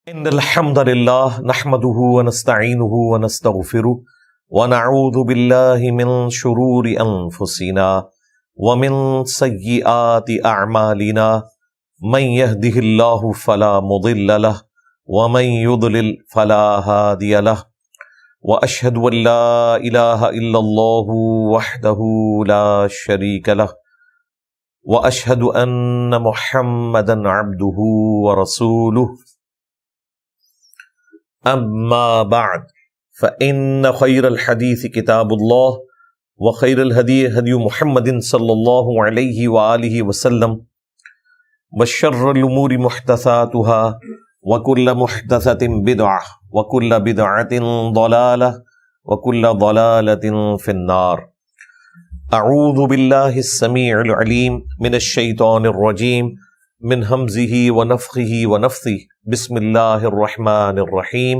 إن الحمد لله نحمده ونستعينه ونستغفره ونعوذ بالله من شرور أنفسنا ومن سيئات أعمالنا من يهده الله فلا مضل له ومن يضلل فلا هادي له وأشهد أن لا إله إلا الله وحده لا شريك له وأشهد أن محمدا عبده ورسوله اما بعد فإن خير الحديث كتاب الله وخير الهدي هدي محمد صلى الله عليه وآله وسلم وشر الأمور محدثاتها وكل محدثة بدعة وكل بدعة ضلالة وكل ضلالة في النار. اعوذ بالله السميع العليم من الشيطان الرجيم من همزه ونفخه ونفثه. بسم اللہ الرحمن الرحیم.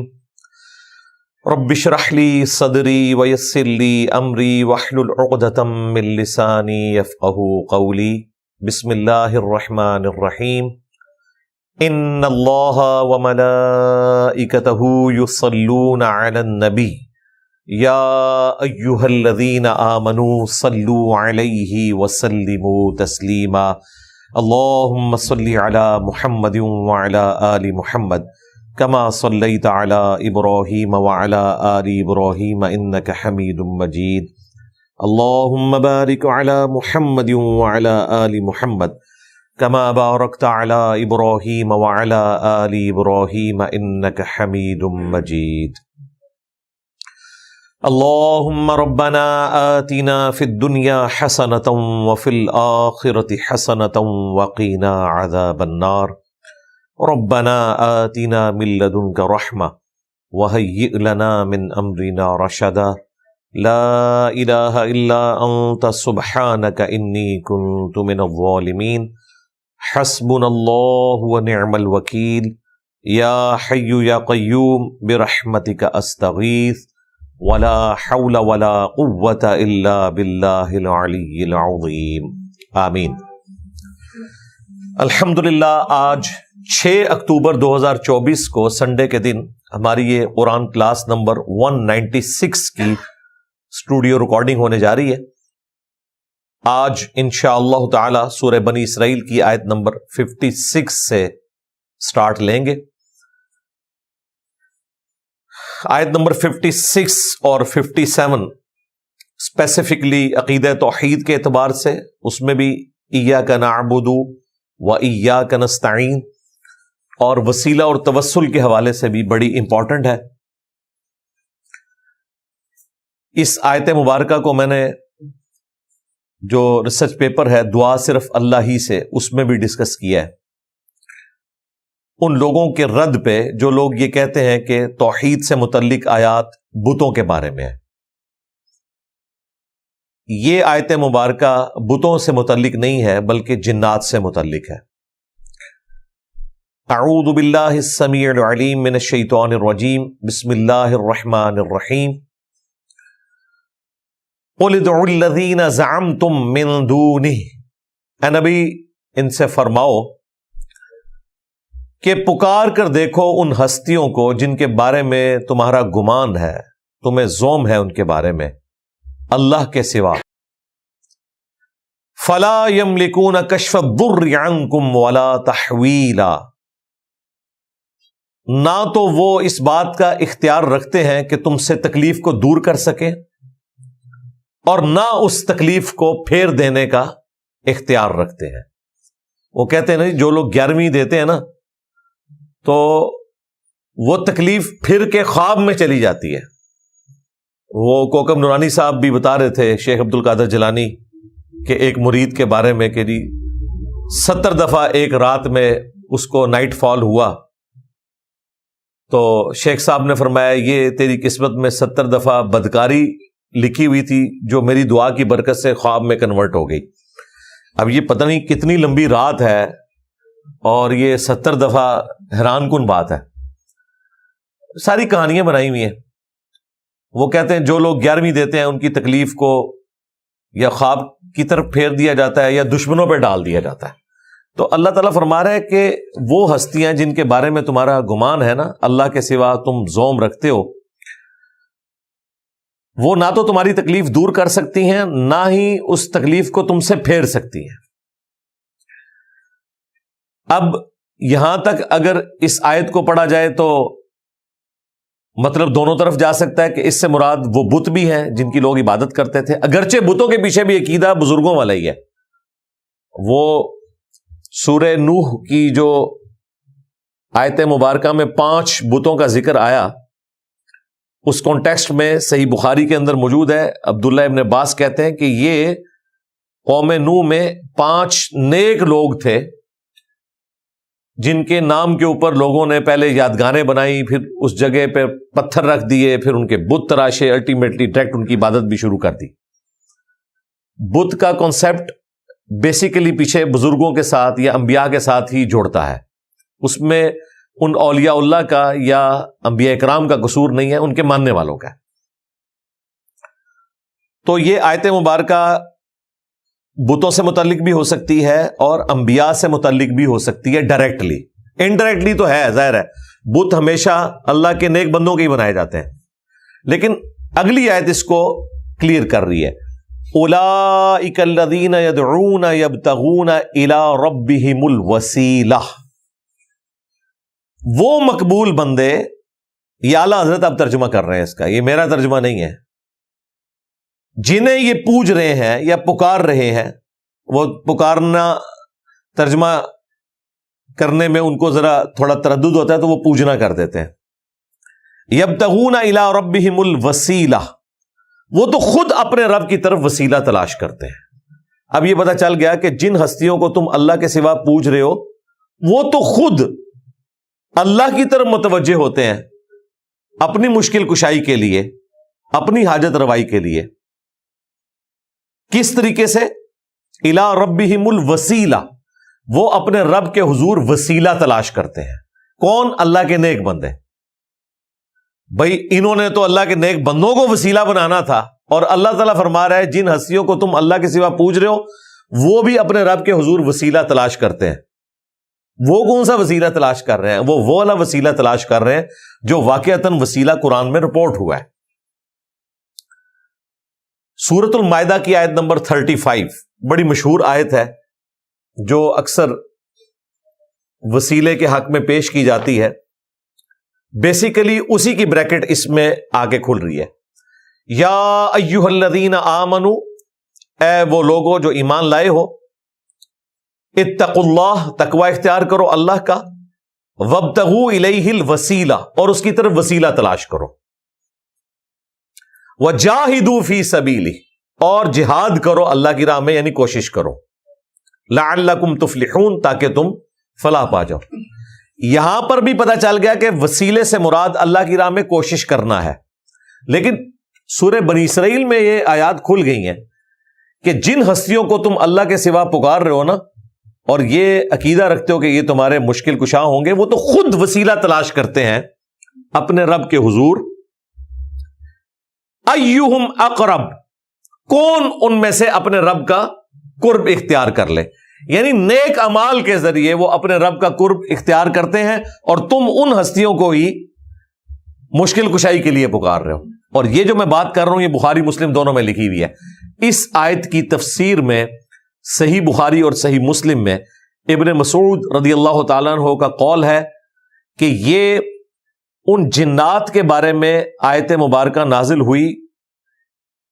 رب اشرح لي صدری ویسر لي امری واحلل عقدۃ من لسانی یفقهوا قولی. بسم اللہ الرحمن الرحیم. ان اللہ وملائکتہ یصلون علی النبی یا ایہا الذین آمنوا صلوا علیہ وسلموا تسلیما. اللهم صل على محمد وعلى آل محمد كما صليت على إبراهيم وعلى آل إبراهيم إنك حميد مجيد. اللهم بارك على محمد وعلى آل محمد كما باركت على إبراهيم وعلى آل إبراهيم إنك حميد مجيد. اللهم ربنا آتنا في الدنيا حسنة وفي الآخرة حسنة وقنا عذاب النار. ربنا آتنا من لدنك رحمة وهيئ لنا من أمرنا رشدا. لا إله إلا أنت سبحانك إني كنت من الظالمين. حسبنا الله ونعم الوكيل. يا حي يا قيوم برحمتك أستغيث ولا حول ولا قوة الا باللہ العلی العظیم. آمین. الحمدللہ آج 6 اکتوبر 2024 کو سنڈے کے دن ہماری یہ قرآن کلاس نمبر 196 کی اسٹوڈیو ریکارڈنگ ہونے جا رہی ہے. آج انشاءاللہ تعالی سورہ بنی اسرائیل کی آیت نمبر 56 سے سٹارٹ لیں گے. آیت نمبر 56 اور 57 اسپیسیفکلی عقیدہ توحید کے اعتبار سے، اس میں بھی ایاک نعبد و ایاک نستعین اور وسیلہ اور توسل کے حوالے سے بھی بڑی امپورٹنٹ ہے. اس آیت مبارکہ کو میں نے جو ریسرچ پیپر ہے دعا صرف اللہ ہی سے، اس میں بھی ڈسکس کیا ہے. ان لوگوں کے رد پہ جو لوگ یہ کہتے ہیں کہ توحید سے متعلق آیات بتوں کے بارے میں ہے. یہ آیت مبارکہ بتوں سے متعلق نہیں ہے بلکہ جنات سے متعلق ہے. اعوذ باللہ السمیع العلیم من الشیطان الرجیم. بسم اللہ الرحمن الرحیم. قل ادعوا الذین زعمتم من دونہ. اے نبی ان سے فرماؤ کہ پکار کر دیکھو ان ہستیوں کو جن کے بارے میں تمہارا گمان ہے، تمہیں زوم ہے ان کے بارے میں اللہ کے سوا. فلا یملکون کشف الضر عنکم ولا تحویلا. نہ تو وہ اس بات کا اختیار رکھتے ہیں کہ تم سے تکلیف کو دور کر سکیں اور نہ اس تکلیف کو پھیر دینے کا اختیار رکھتے ہیں. وہ کہتے ہیں نا جو لوگ 11ویں دیتے ہیں نا تو وہ تکلیف پھر کے خواب میں چلی جاتی ہے. وہ کوکب نورانی صاحب بھی بتا رہے تھے، شیخ عبد القادر جیلانی کے ایک مرید کے بارے میں کہ 70 دفعہ ایک رات میں اس کو نائٹ فال ہوا. تو شیخ صاحب نے فرمایا یہ تیری قسمت میں 70 دفعہ بدکاری لکھی ہوئی تھی جو میری دعا کی برکت سے خواب میں کنورٹ ہو گئی. اب یہ پتہ نہیں کتنی لمبی رات ہے اور یہ 70 دفعہ حیران کن بات ہے. ساری کہانیاں بنائی ہوئی ہیں. وہ کہتے ہیں جو لوگ 11ویں دیتے ہیں ان کی تکلیف کو یا خواب کی طرف پھیر دیا جاتا ہے یا دشمنوں پہ ڈال دیا جاتا ہے. تو اللہ تعالیٰ فرما رہا ہے کہ وہ ہستیاں جن کے بارے میں تمہارا گمان ہے نا، اللہ کے سوا تم زوم رکھتے ہو، وہ نہ تو تمہاری تکلیف دور کر سکتی ہیں، نہ ہی اس تکلیف کو تم سے پھیر سکتی ہیں۔ اب یہاں تک اگر اس آیت کو پڑھا جائے تو مطلب دونوں طرف جا سکتا ہے کہ اس سے مراد وہ بت بھی ہیں جن کی لوگ عبادت کرتے تھے، اگرچہ بتوں کے پیچھے بھی عقیدہ بزرگوں والا ہی ہے۔ وہ سورہ نوح کی جو آیت مبارکہ میں 5 بتوں کا ذکر آیا، اس کانٹیکسٹ میں صحیح بخاری کے اندر موجود ہے۔ عبداللہ ابن عباس کہتے ہیں کہ یہ قوم نوح میں 5 نیک لوگ تھے جن کے نام کے اوپر لوگوں نے پہلے یادگاریں بنائی، پھر اس جگہ پہ پتھر رکھ دیے، پھر ان کے بت تراشے، الٹیمیٹلی ڈائریکٹ ان کی عبادت بھی شروع کر دی۔ بت کا کانسیپٹ بیسیکلی پیچھے بزرگوں کے ساتھ یا انبیاء کے ساتھ ہی جوڑتا ہے، اس میں ان اولیاء اللہ کا یا انبیاء اکرام کا قصور نہیں ہے، ان کے ماننے والوں کا ہے۔ تو یہ آیت مبارکہ بتوں سے متعلق بھی ہو سکتی ہے اور انبیاء سے متعلق بھی ہو سکتی ہے ڈائریکٹلی، انڈائریکٹلی تو ہے، ظاہر ہے بت ہمیشہ اللہ کے نیک بندوں کے ہی بنائے جاتے ہیں، لیکن اگلی آیت اس کو کلیئر کر رہی ہے۔ اولئک الذین یدعون یبتغون الی ربہم الوسیلہ، وہ مقبول بندے، یہ اعلیٰ حضرت اب ترجمہ کر رہے ہیں اس کا، یہ میرا ترجمہ نہیں ہے، جنہیں یہ پوج رہے ہیں یا پکار رہے ہیں، وہ پکارنا ترجمہ کرنے میں ان کو ذرا تھوڑا تردد ہوتا ہے تو وہ پوجنا کر دیتے ہیں۔ یبتغون الی ربہم الوسیلہ، وہ تو خود اپنے رب کی طرف وسیلہ تلاش کرتے ہیں۔ اب یہ پتہ چل گیا کہ جن ہستیوں کو تم اللہ کے سوا پوج رہے ہو وہ تو خود اللہ کی طرف متوجہ ہوتے ہیں اپنی مشکل کشائی کے لیے، اپنی حاجت روائی کے لیے۔ کس طریقے سے؟ الی ربہم الوسیلہ، وہ اپنے رب کے حضور وسیلہ تلاش کرتے ہیں۔ کون؟ اللہ کے نیک بندے۔ بھئی انہوں نے تو اللہ کے نیک بندوں کو وسیلہ بنانا تھا، اور اللہ تعالیٰ فرما رہا ہے جن ہستیوں کو تم اللہ کے سوا پوج رہے ہو وہ بھی اپنے رب کے حضور وسیلہ تلاش کرتے ہیں۔ وہ کون سا وسیلہ تلاش کر رہے ہیں؟ وہ والا وسیلہ تلاش کر رہے ہیں جو واقعتاً وسیلہ قرآن میں رپورٹ ہوا ہے۔ سورۃ المائدہ کی آیت نمبر 35 بڑی مشہور آیت ہے جو اکثر وسیلے کے حق میں پیش کی جاتی ہے، بیسیکلی اسی کی بریکٹ اس میں آگے کھل رہی ہے۔ یا ایھا الذین آمنوا، اے وہ لوگوں جو ایمان لائے ہو، اتقوا اللہ، تقوی اختیار کرو اللہ کا، وابتغوا الیہ الوسیلہ، اور اس کی طرف وسیلہ تلاش کرو، وجاہدوا فی سبیلہ، اور جہاد کرو اللہ کی راہ میں، یعنی کوشش کرو، لعلکم تفلحون، تاکہ تم فلاح پا جاؤ۔ یہاں پر بھی پتہ چل گیا کہ وسیلے سے مراد اللہ کی راہ میں کوشش کرنا ہے، لیکن سورہ بنی اسرائیل میں یہ آیات کھل گئی ہیں کہ جن ہستیوں کو تم اللہ کے سوا پکار رہے ہو نا، اور یہ عقیدہ رکھتے ہو کہ یہ تمہارے مشکل کشا ہوں گے، وہ تو خود وسیلہ تلاش کرتے ہیں اپنے رب کے حضور۔ ایہم اقرب، کون ان میں سے اپنے رب کا قرب اختیار کر لے، یعنی نیک اعمال کے ذریعے وہ اپنے رب کا قرب اختیار کرتے ہیں، اور تم ان ہستیوں کو ہی مشکل کشائی کے لیے پکار رہے ہو۔ اور یہ جو میں بات کر رہا ہوں یہ بخاری مسلم دونوں میں لکھی ہوئی ہے۔ اس آیت کی تفسیر میں صحیح بخاری اور صحیح مسلم میں ابن مسعود رضی اللہ تعالیٰ عنہ کا قول ہے کہ یہ ان جنات کے بارے میں آیت مبارکہ نازل ہوئی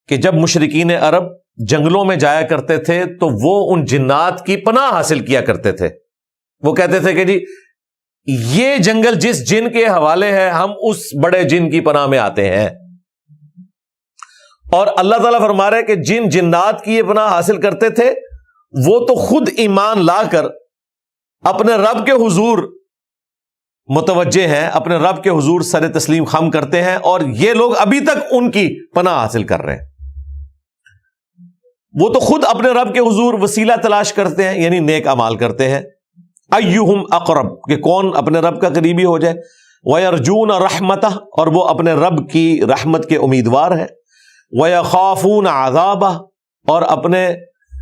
کہ جب مشرکین عرب جنگلوں میں جایا کرتے تھے تو وہ ان جنات کی پناہ حاصل کیا کرتے تھے۔ وہ کہتے تھے کہ جی یہ جنگل جس جن کے حوالے ہے ہم اس بڑے جن کی پناہ میں آتے ہیں، اور اللہ تعالیٰ فرما رہے کہ جن جنات کی یہ پناہ حاصل کرتے تھے وہ تو خود ایمان لا کر اپنے رب کے حضور متوجہ ہیں، اپنے رب کے حضور سر تسلیم خم کرتے ہیں، اور یہ لوگ ابھی تک ان کی پناہ حاصل کر رہے ہیں۔ وہ تو خود اپنے رب کے حضور وسیلہ تلاش کرتے ہیں، یعنی نیک اعمال کرتے ہیں۔ ایہم اقرب، کہ کون اپنے رب کا قریبی ہو جائے، وَيَرْجُونَ رَحْمَتَهُ، اور وہ اپنے رب کی رحمت کے امیدوار ہیں، وَيَخَافُونَ عَذَابَهُ، اور اپنے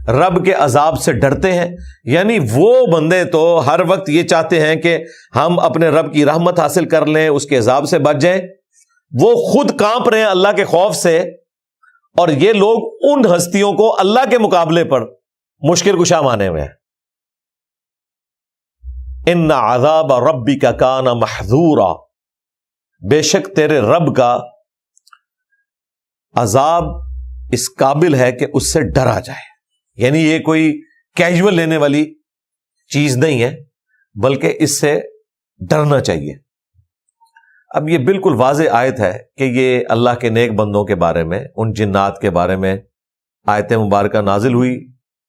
رب کے عذاب سے ڈرتے ہیں، یعنی وہ بندے تو ہر وقت یہ چاہتے ہیں کہ ہم اپنے رب کی رحمت حاصل کر لیں، اس کے عذاب سے بچ جائیں، وہ خود کانپ رہے ہیں اللہ کے خوف سے، اور یہ لوگ ان ہستیوں کو اللہ کے مقابلے پر مشکل کشا مانے ہوئے ہیں۔ ان عذاب ربک کان محذورا، بے شک تیرے رب کا عذاب اس قابل ہے کہ اس سے ڈرا جائے، یعنی یہ کوئی کیجول لینے والی چیز نہیں ہے، بلکہ اس سے ڈرنا چاہیے۔ اب یہ بالکل واضح آیت ہے کہ یہ اللہ کے نیک بندوں کے بارے میں، ان جنات کے بارے میں آیت مبارکہ نازل ہوئی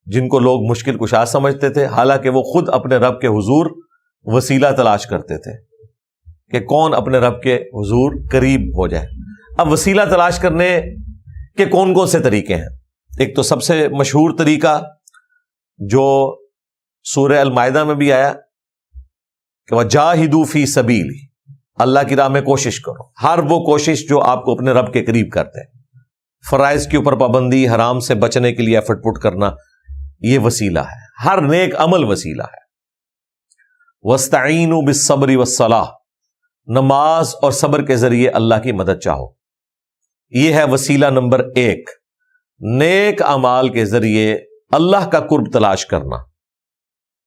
جن کو لوگ مشکل کشا سمجھتے تھے، حالانکہ وہ خود اپنے رب کے حضور وسیلہ تلاش کرتے تھے کہ کون اپنے رب کے حضور قریب ہو جائے۔ اب وسیلہ تلاش کرنے کے کون کون سے طریقے ہیں؟ ایک تو سب سے مشہور طریقہ جو سورہ المائدہ میں بھی آیا کہ وَجَاهِدُوا فِي سَبِيلِهِ، اللہ کی راہ میں کوشش کرو، ہر وہ کوشش جو آپ کو اپنے رب کے قریب کرتے ہیں، فرائض کے اوپر پابندی، حرام سے بچنے کے لیے ایفرٹ پٹ کرنا، یہ وسیلہ ہے، ہر نیک عمل وسیلہ ہے۔ وَاسْتَعِينُوا بِالصَّبْرِ وَالصَّلَاةِ، نماز اور صبر کے ذریعے اللہ کی مدد چاہو، یہ ہے وسیلہ نمبر 1، نیک اعمال کے ذریعے اللہ کا قرب تلاش کرنا،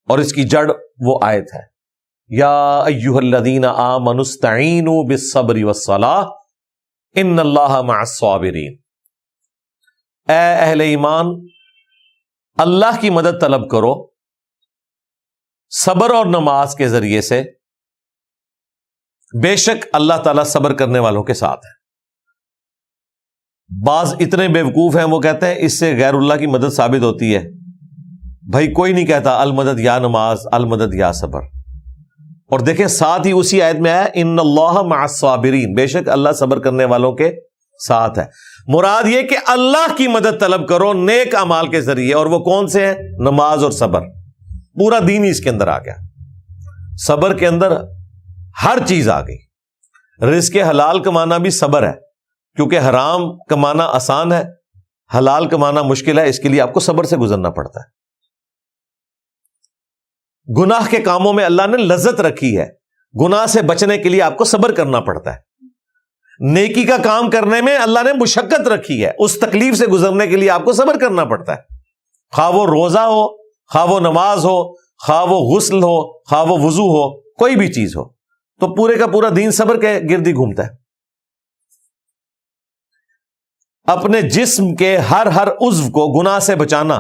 اور اس کی جڑ وہ آیت ہے یا ایھا الذین آمنوا استعینوا بالصبر والصلاۃ ان اللہ مع الصابرین، اے اہل ایمان اللہ کی مدد طلب کرو صبر اور نماز کے ذریعے سے، بے شک اللہ تعالیٰ صبر کرنے والوں کے ساتھ ہے۔ بعض اتنے بیوقوف ہیں وہ کہتے ہیں اس سے غیر اللہ کی مدد ثابت ہوتی ہے۔ بھائی کوئی نہیں کہتا المدد یا نماز، المدد یا صبر، اور دیکھیں ساتھ ہی اسی آیت میں ہے ان اللہ مع الصابرین، بے شک اللہ صبر کرنے والوں کے ساتھ ہے۔ مراد یہ کہ اللہ کی مدد طلب کرو نیک اعمال کے ذریعے، اور وہ کون سے ہیں؟ نماز اور صبر، پورا دین ہی اس کے اندر آ گیا۔ صبر کے اندر ہر چیز آ گئی، رزق حلال کمانا بھی صبر ہے، کیونکہ حرام کمانا آسان ہے، حلال کمانا مشکل ہے، اس کے لیے آپ کو صبر سے گزرنا پڑتا ہے۔ گناہ کے کاموں میں اللہ نے لذت رکھی ہے، گناہ سے بچنے کے لیے آپ کو صبر کرنا پڑتا ہے۔ نیکی کا کام کرنے میں اللہ نے مشقت رکھی ہے، اس تکلیف سے گزرنے کے لیے آپ کو صبر کرنا پڑتا ہے، خواہ وہ روزہ ہو، خواہ وہ نماز ہو، خواہ وہ غسل ہو، خواہ وہ وضو ہو، کوئی بھی چیز ہو، تو پورے کا پورا دین صبر کے گرد ہی گھومتا ہے۔ اپنے جسم کے ہر عضو کو گناہ سے بچانا،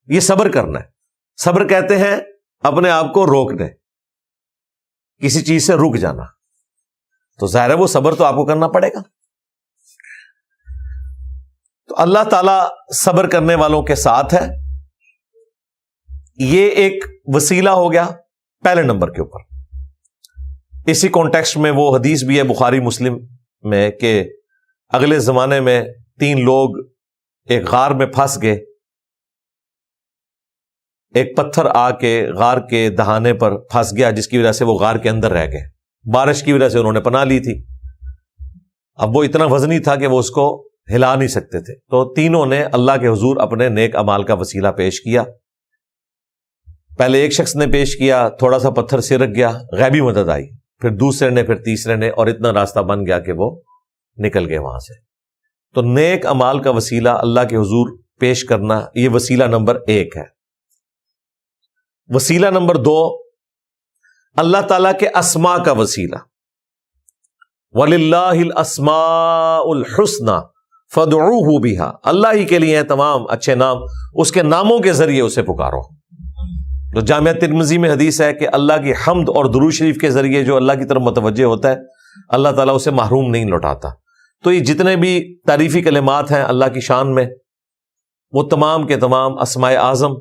یہ صبر کرنا ہے۔ صبر کہتے ہیں اپنے آپ کو روکنے، کسی چیز سے رک جانا، تو ظاہر ہے وہ صبر تو آپ کو کرنا پڑے گا۔ تو اللہ تعالی صبر کرنے والوں کے ساتھ ہے، یہ ایک وسیلہ ہو گیا پہلے نمبر کے اوپر۔ اسی کانٹیکسٹ میں وہ حدیث بھی ہے بخاری مسلم میں کہ اگلے زمانے میں 3 لوگ ایک غار میں پھنس گئے، ایک پتھر آ کے غار کے دہانے پر پھنس گیا، جس کی وجہ سے وہ غار کے اندر رہ گئے، بارش کی وجہ سے انہوں نے پناہ لی تھی۔ اب وہ اتنا وزنی تھا کہ وہ اس کو ہلا نہیں سکتے تھے، تو تینوں نے اللہ کے حضور اپنے نیک اعمال کا وسیلہ پیش کیا۔ پہلے ایک شخص نے پیش کیا، تھوڑا سا پتھر سرک گیا، غیبی مدد آئی، پھر دوسرے نے، پھر تیسرے نے، اور اتنا راستہ بن گیا کہ وہ نکل گئے وہاں سے۔ تو نیک اعمال کا وسیلہ اللہ کے حضور پیش کرنا، یہ وسیلہ نمبر 1 ہے۔ وسیلہ نمبر 2، اللہ تعالیٰ کے اسماء کا وسیلہ، وَلِلَّهِ الْأَسْمَاءُ الْحُسْنَى فَادْعُوهُ بِهَا، اللہ ہی کے لیے ہیں تمام اچھے نام، اس کے ناموں کے ذریعے اسے پکارو۔ تو جامعہ ترمذی میں حدیث ہے کہ اللہ کی حمد اور درود شریف کے ذریعے جو اللہ کی طرف متوجہ ہوتا ہے، اللہ تعالیٰ اسے محروم نہیں لوٹاتا۔ تو یہ جتنے بھی تعریفی کلمات ہیں اللہ کی شان میں، وہ تمام کے تمام اسماء اعظم،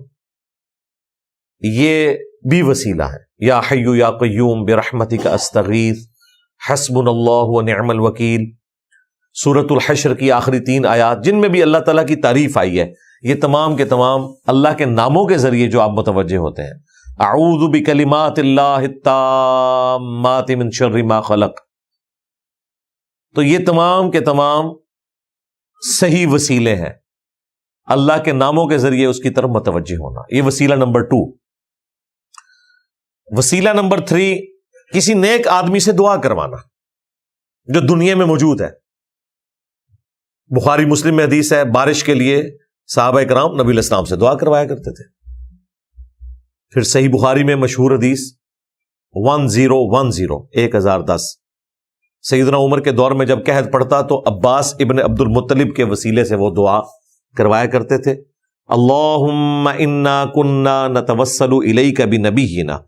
یہ بھی وسیلہ ہے۔ یا حی یا قیوم برحمتک استغیث حسبنا اللہ ونعم الوکیل، سورۃ الحشر کی آخری 3 آیات جن میں بھی اللہ تعالیٰ کی تعریف آئی ہے، یہ تمام کے تمام اللہ کے ناموں کے ذریعے جو آپ متوجہ ہوتے ہیں۔ اعوذ بکلمات اللہ التامات من شر ما خلق، تو یہ تمام کے تمام صحیح وسیلے ہیں اللہ کے ناموں کے ذریعے اس کی طرف متوجہ ہونا، یہ وسیلہ نمبر 2۔ وسیلہ نمبر 3، کسی نیک آدمی سے دعا کروانا جو دنیا میں موجود ہے۔ بخاری مسلم میں حدیث ہے، بارش کے لیے صحابہ کرام نبی علیہ السلام سے دعا کروایا کرتے تھے۔ پھر صحیح بخاری میں مشہور حدیث 1010 سیدنا عمر کے دور میں جب قحط پڑتا تو عباس ابن عبد المطلب کے وسیلے سے وہ دعا کروایا کرتے تھے، اللہم انا کننا نتوسل الیک بنبینا،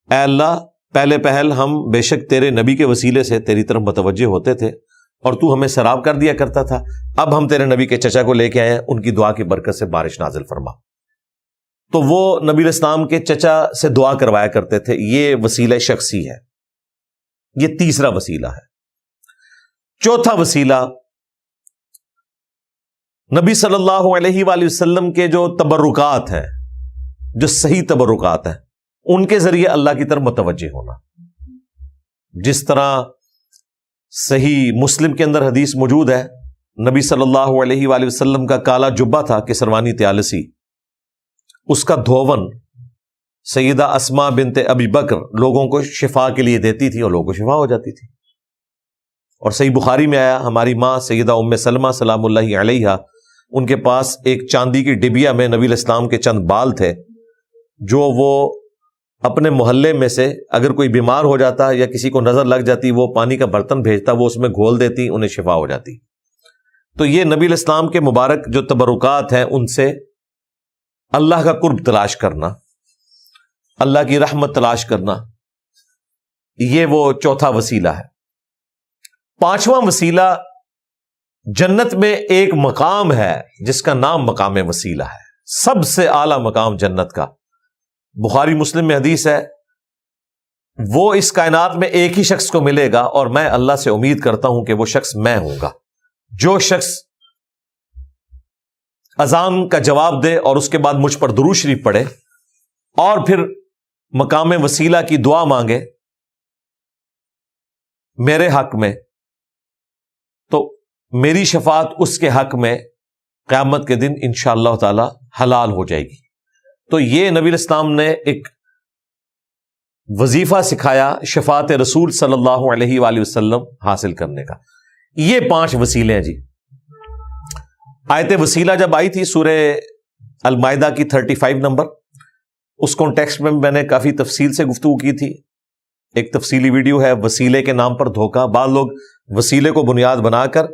اے اللہ پہلے پہل ہم بے شک تیرے نبی کے وسیلے سے تیری طرف متوجہ ہوتے تھے اور تو ہمیں سیراب کر دیا کرتا تھا، اب ہم تیرے نبی کے چچا کو لے کے آئے ہیں، ان کی دعا کی برکت سے بارش نازل فرما۔ تو وہ نبی علیہ السلام کے چچا سے دعا کروایا کرتے تھے، یہ وسیلہ شخصی ہے، یہ تیسرا وسیلہ ہے۔ چوتھا وسیلہ، نبی صلی اللہ علیہ وآلہ وسلم کے جو تبرکات ہیں، جو صحیح تبرکات ہیں، ان کے ذریعے اللہ کی طرف متوجہ ہونا۔ جس طرح صحیح مسلم کے اندر حدیث موجود ہے، نبی صلی اللہ علیہ وآلہ وسلم کا کالا جبہ تھا کسروانی طیالسی، اس کا دھوون سیدہ اسماء بنت ابی بکر لوگوں کو شفا کے لیے دیتی تھی اور لوگوں کو شفا ہو جاتی تھی۔ اور صحیح بخاری میں آیا، ہماری ماں سیدہ ام سلمہ سلام اللہ علیہا، ان کے پاس ایک چاندی کی ڈبیا میں نبی علیہ السلام کے چند بال تھے، جو وہ اپنے محلے میں سے اگر کوئی بیمار ہو جاتا یا کسی کو نظر لگ جاتی، وہ پانی کا برتن بھیجتا، وہ اس میں گھول دیتی، انہیں شفا ہو جاتی۔ تو یہ نبی علیہ السلام کے مبارک جو تبرکات ہیں، ان سے اللہ کا قرب تلاش کرنا، اللہ کی رحمت تلاش کرنا، یہ وہ چوتھا وسیلہ ہے۔ پانچواں وسیلہ، جنت میں ایک مقام ہے جس کا نام مقام وسیلہ ہے، سب سے اعلیٰ مقام جنت کا۔ بخاری مسلم میں حدیث ہے، وہ اس کائنات میں ایک ہی شخص کو ملے گا اور میں اللہ سے امید کرتا ہوں کہ وہ شخص میں ہوں گا، جو شخص اذان کا جواب دے اور اس کے بعد مجھ پر درود شریف پڑھے اور پھر مقام وسیلہ کی دعا مانگے میرے حق میں، تو میری شفاعت اس کے حق میں قیامت کے دن انشاءاللہ تعالی حلال ہو جائے گی۔ تو یہ نبی علیہ السلام نے ایک وظیفہ سکھایا شفاعت رسول صلی اللہ علیہ وآلہ وسلم حاصل کرنے کا۔ یہ 5 وسیلے ہیں جی۔ آیت وسیلہ جب آئی تھی سورہ المائدہ کی 35 نمبر، اس کانٹیکسٹ میں نے کافی تفصیل سے گفتگو کی تھی، ایک تفصیلی ویڈیو ہے وسیلے کے نام پر دھوکہ۔ بعض لوگ وسیلے کو بنیاد بنا کر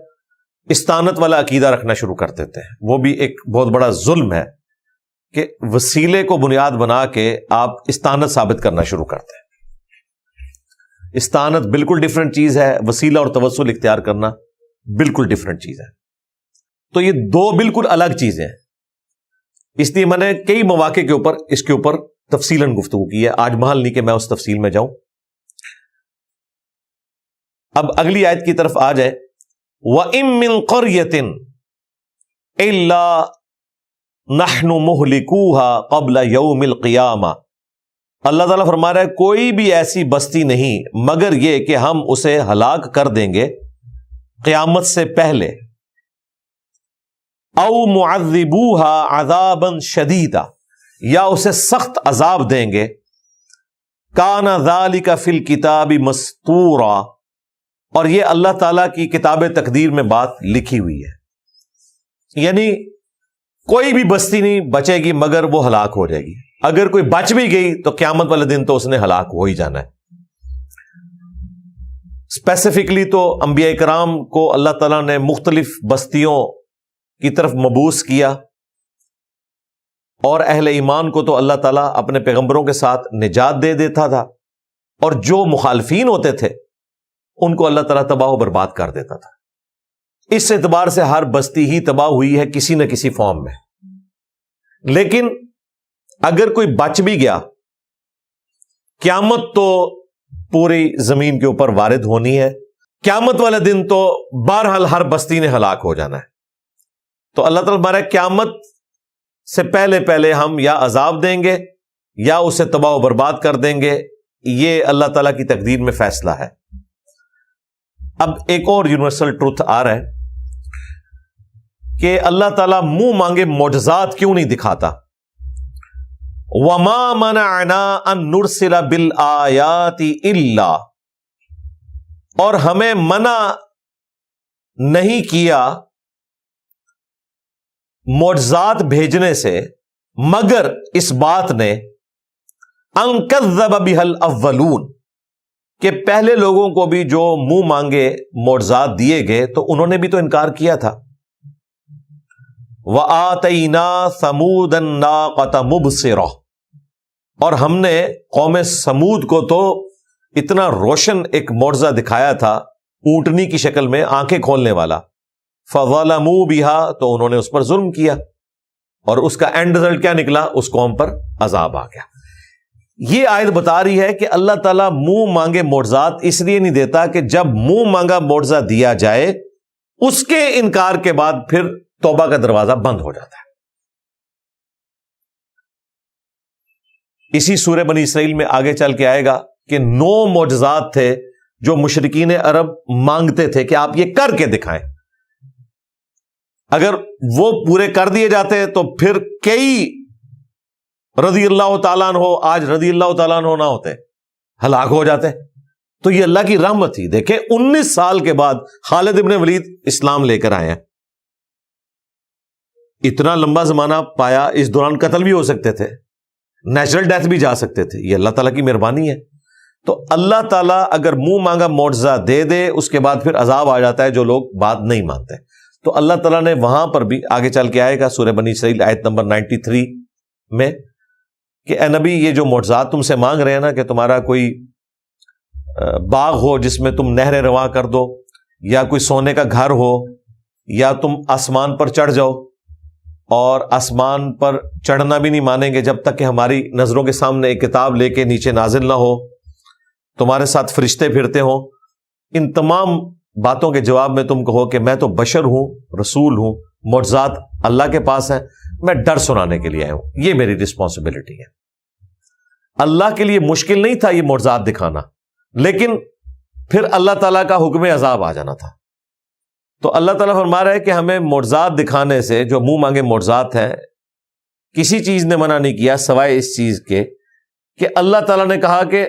استانت والا عقیدہ رکھنا شروع کر دیتے ہیں، وہ بھی ایک بہت بڑا ظلم ہے کہ وسیلے کو بنیاد بنا کے آپ استانت ثابت کرنا شروع کرتے ہیں۔ استانت بالکل ڈیفرنٹ چیز ہے، وسیلہ اور توسل اختیار کرنا بالکل ڈیفرنٹ چیز ہے۔ تو یہ 2 بالکل الگ چیزیں ہیں، اس لیے میں نے کئی مواقع کے اوپر اس کے اوپر تفصیلاً گفتگو کی ہے، آج محل نہیں کہ میں اس تفصیل میں جاؤں۔ اب اگلی آیت کی طرف آ جائے، وَإِن مِّن قَرْيَةٍ إِلَّا نَحْنُ مُهْلِكُوهَا قَبْلَ يَوْمِ الْقِيَامَةِ، اللہ تعالیٰ فرما رہا ہے کوئی بھی ایسی بستی نہیں مگر یہ کہ ہم اسے ہلاک کر دیں گے قیامت سے پہلے، او معذبوها عذابا شدیدا، یا اسے سخت عذاب دیں گے، کان ذالک فی الکتاب مسطورا، اور یہ اللہ تعالیٰ کی کتاب تقدیر میں بات لکھی ہوئی ہے، یعنی کوئی بھی بستی نہیں بچے گی مگر وہ ہلاک ہو جائے گی، اگر کوئی بچ بھی گئی تو قیامت والے دن تو اس نے ہلاک ہو ہی جانا ہے۔ اسپیسیفکلی تو انبیاء کرام کو اللہ تعالیٰ نے مختلف بستیوں کی طرف مبعوث کیا، اور اہل ایمان کو تو اللہ تعالیٰ اپنے پیغمبروں کے ساتھ نجات دے دیتا تھا، اور جو مخالفین ہوتے تھے ان کو اللہ تعالیٰ تباہ و برباد کر دیتا تھا۔ اس اعتبار سے ہر بستی ہی تباہ ہوئی ہے کسی نہ کسی فارم میں، لیکن اگر کوئی بچ بھی گیا، قیامت تو پوری زمین کے اوپر وارد ہونی ہے، قیامت والے دن تو بہرحال ہر بستی نے ہلاک ہو جانا ہے۔ تو اللہ تعالیٰ ہمارا قیامت سے پہلے پہلے ہم یا عذاب دیں گے یا اسے تباہ و برباد کر دیں گے، یہ اللہ تعالیٰ کی تقدیر میں فیصلہ ہے۔ اب ایک اور یونیورسل ٹروتھ آ رہا ہے کہ اللہ تعالیٰ منہ مانگے معجزات کیوں نہیں دکھاتا. وَمَا مَنَعْنَا أَن نُرْسِلَ بِالْآيَاتِ إِلَّا، اور ہمیں منع نہیں کیا معجزات بھیجنے سے مگر اس بات نے ان کذب بها الاولون، کہ پہلے لوگوں کو بھی جو منہ مانگے معجزات دیے گئے تو انہوں نے بھی تو انکار کیا تھا. وَآتَيْنَا ثَمُودَ النَّاقَةَ مُبْصِرَةً، اور ہم نے قوم سمود کو تو اتنا روشن ایک معجزہ دکھایا تھا، اونٹنی کی شکل میں آنکھیں کھولنے والا. فَظَلَمُوا بِهَا، تو انہوں نے اس پر ظلم کیا، اور اس کا اینڈ رزلٹ کیا نکلا؟ اس قوم پر عذاب آ گیا. یہ آیت بتا رہی ہے کہ اللہ تعالیٰ منہ مانگے معجزات اس لیے نہیں دیتا کہ جب منہ مانگا معجزہ دیا جائے اس کے انکار کے بعد پھر توبہ کا دروازہ بند ہو جاتا ہے. اسی سورہ بنی اسرائیل میں آگے چل کے آئے گا کہ 9 معجزات تھے جو مشرکین عرب مانگتے تھے کہ آپ یہ کر کے دکھائیں. اگر وہ پورے کر دیے جاتے تو پھر کئی رضی اللہ تعالیٰ عنہ آج رضی اللہ تعالیٰ عنہ نہ ہوتے، ہلاک ہو جاتے. تو یہ اللہ کی رحمت تھی. دیکھیں 19 سال کے بعد خالد ابن ولید اسلام لے کر آئے ہیں. اتنا لمبا زمانہ پایا، اس دوران قتل بھی ہو سکتے تھے، نیچرل ڈیتھ بھی جا سکتے تھے. یہ اللہ تعالیٰ کی مہربانی ہے. تو اللہ تعالیٰ اگر منہ مانگا معجزہ دے دے اس کے بعد پھر عذاب آ جاتا ہے جو لوگ بات نہیں مانتے. تو اللہ تعالیٰ نے وہاں پر بھی آگے چل کے آئے گا سورہ بنی اسرائیل آیت نمبر 93 میں کہ اے نبی یہ جو معجزات تم سے مانگ رہے ہیں نا کہ تمہارا کوئی باغ ہو جس میں تم نہریں رواں کر دو، یا کوئی سونے کا گھر ہو، یا تم آسمان پر چڑھ جاؤ، اور آسمان پر چڑھنا بھی نہیں مانیں گے جب تک کہ ہماری نظروں کے سامنے ایک کتاب لے کے نیچے نازل نہ ہو، تمہارے ساتھ فرشتے پھرتے ہوں. ان تمام باتوں کے جواب میں تم کہو کہ میں تو بشر ہوں، رسول ہوں، معجزات اللہ کے پاس ہیں، میں ڈر سنانے کے لیے آیا ہوں، یہ میری رسپانسبلٹی ہے. اللہ کے لیے مشکل نہیں تھا یہ معجزات دکھانا، لیکن پھر اللہ تعالیٰ کا حکم عذاب آ جانا تھا. تو اللہ تعالیٰ فرما رہا ہے کہ ہمیں معجزات دکھانے سے، جو منہ مانگے معجزات ہیں، کسی چیز نے منع نہیں کیا سوائے اس چیز کے کہ اللہ تعالیٰ نے کہا کہ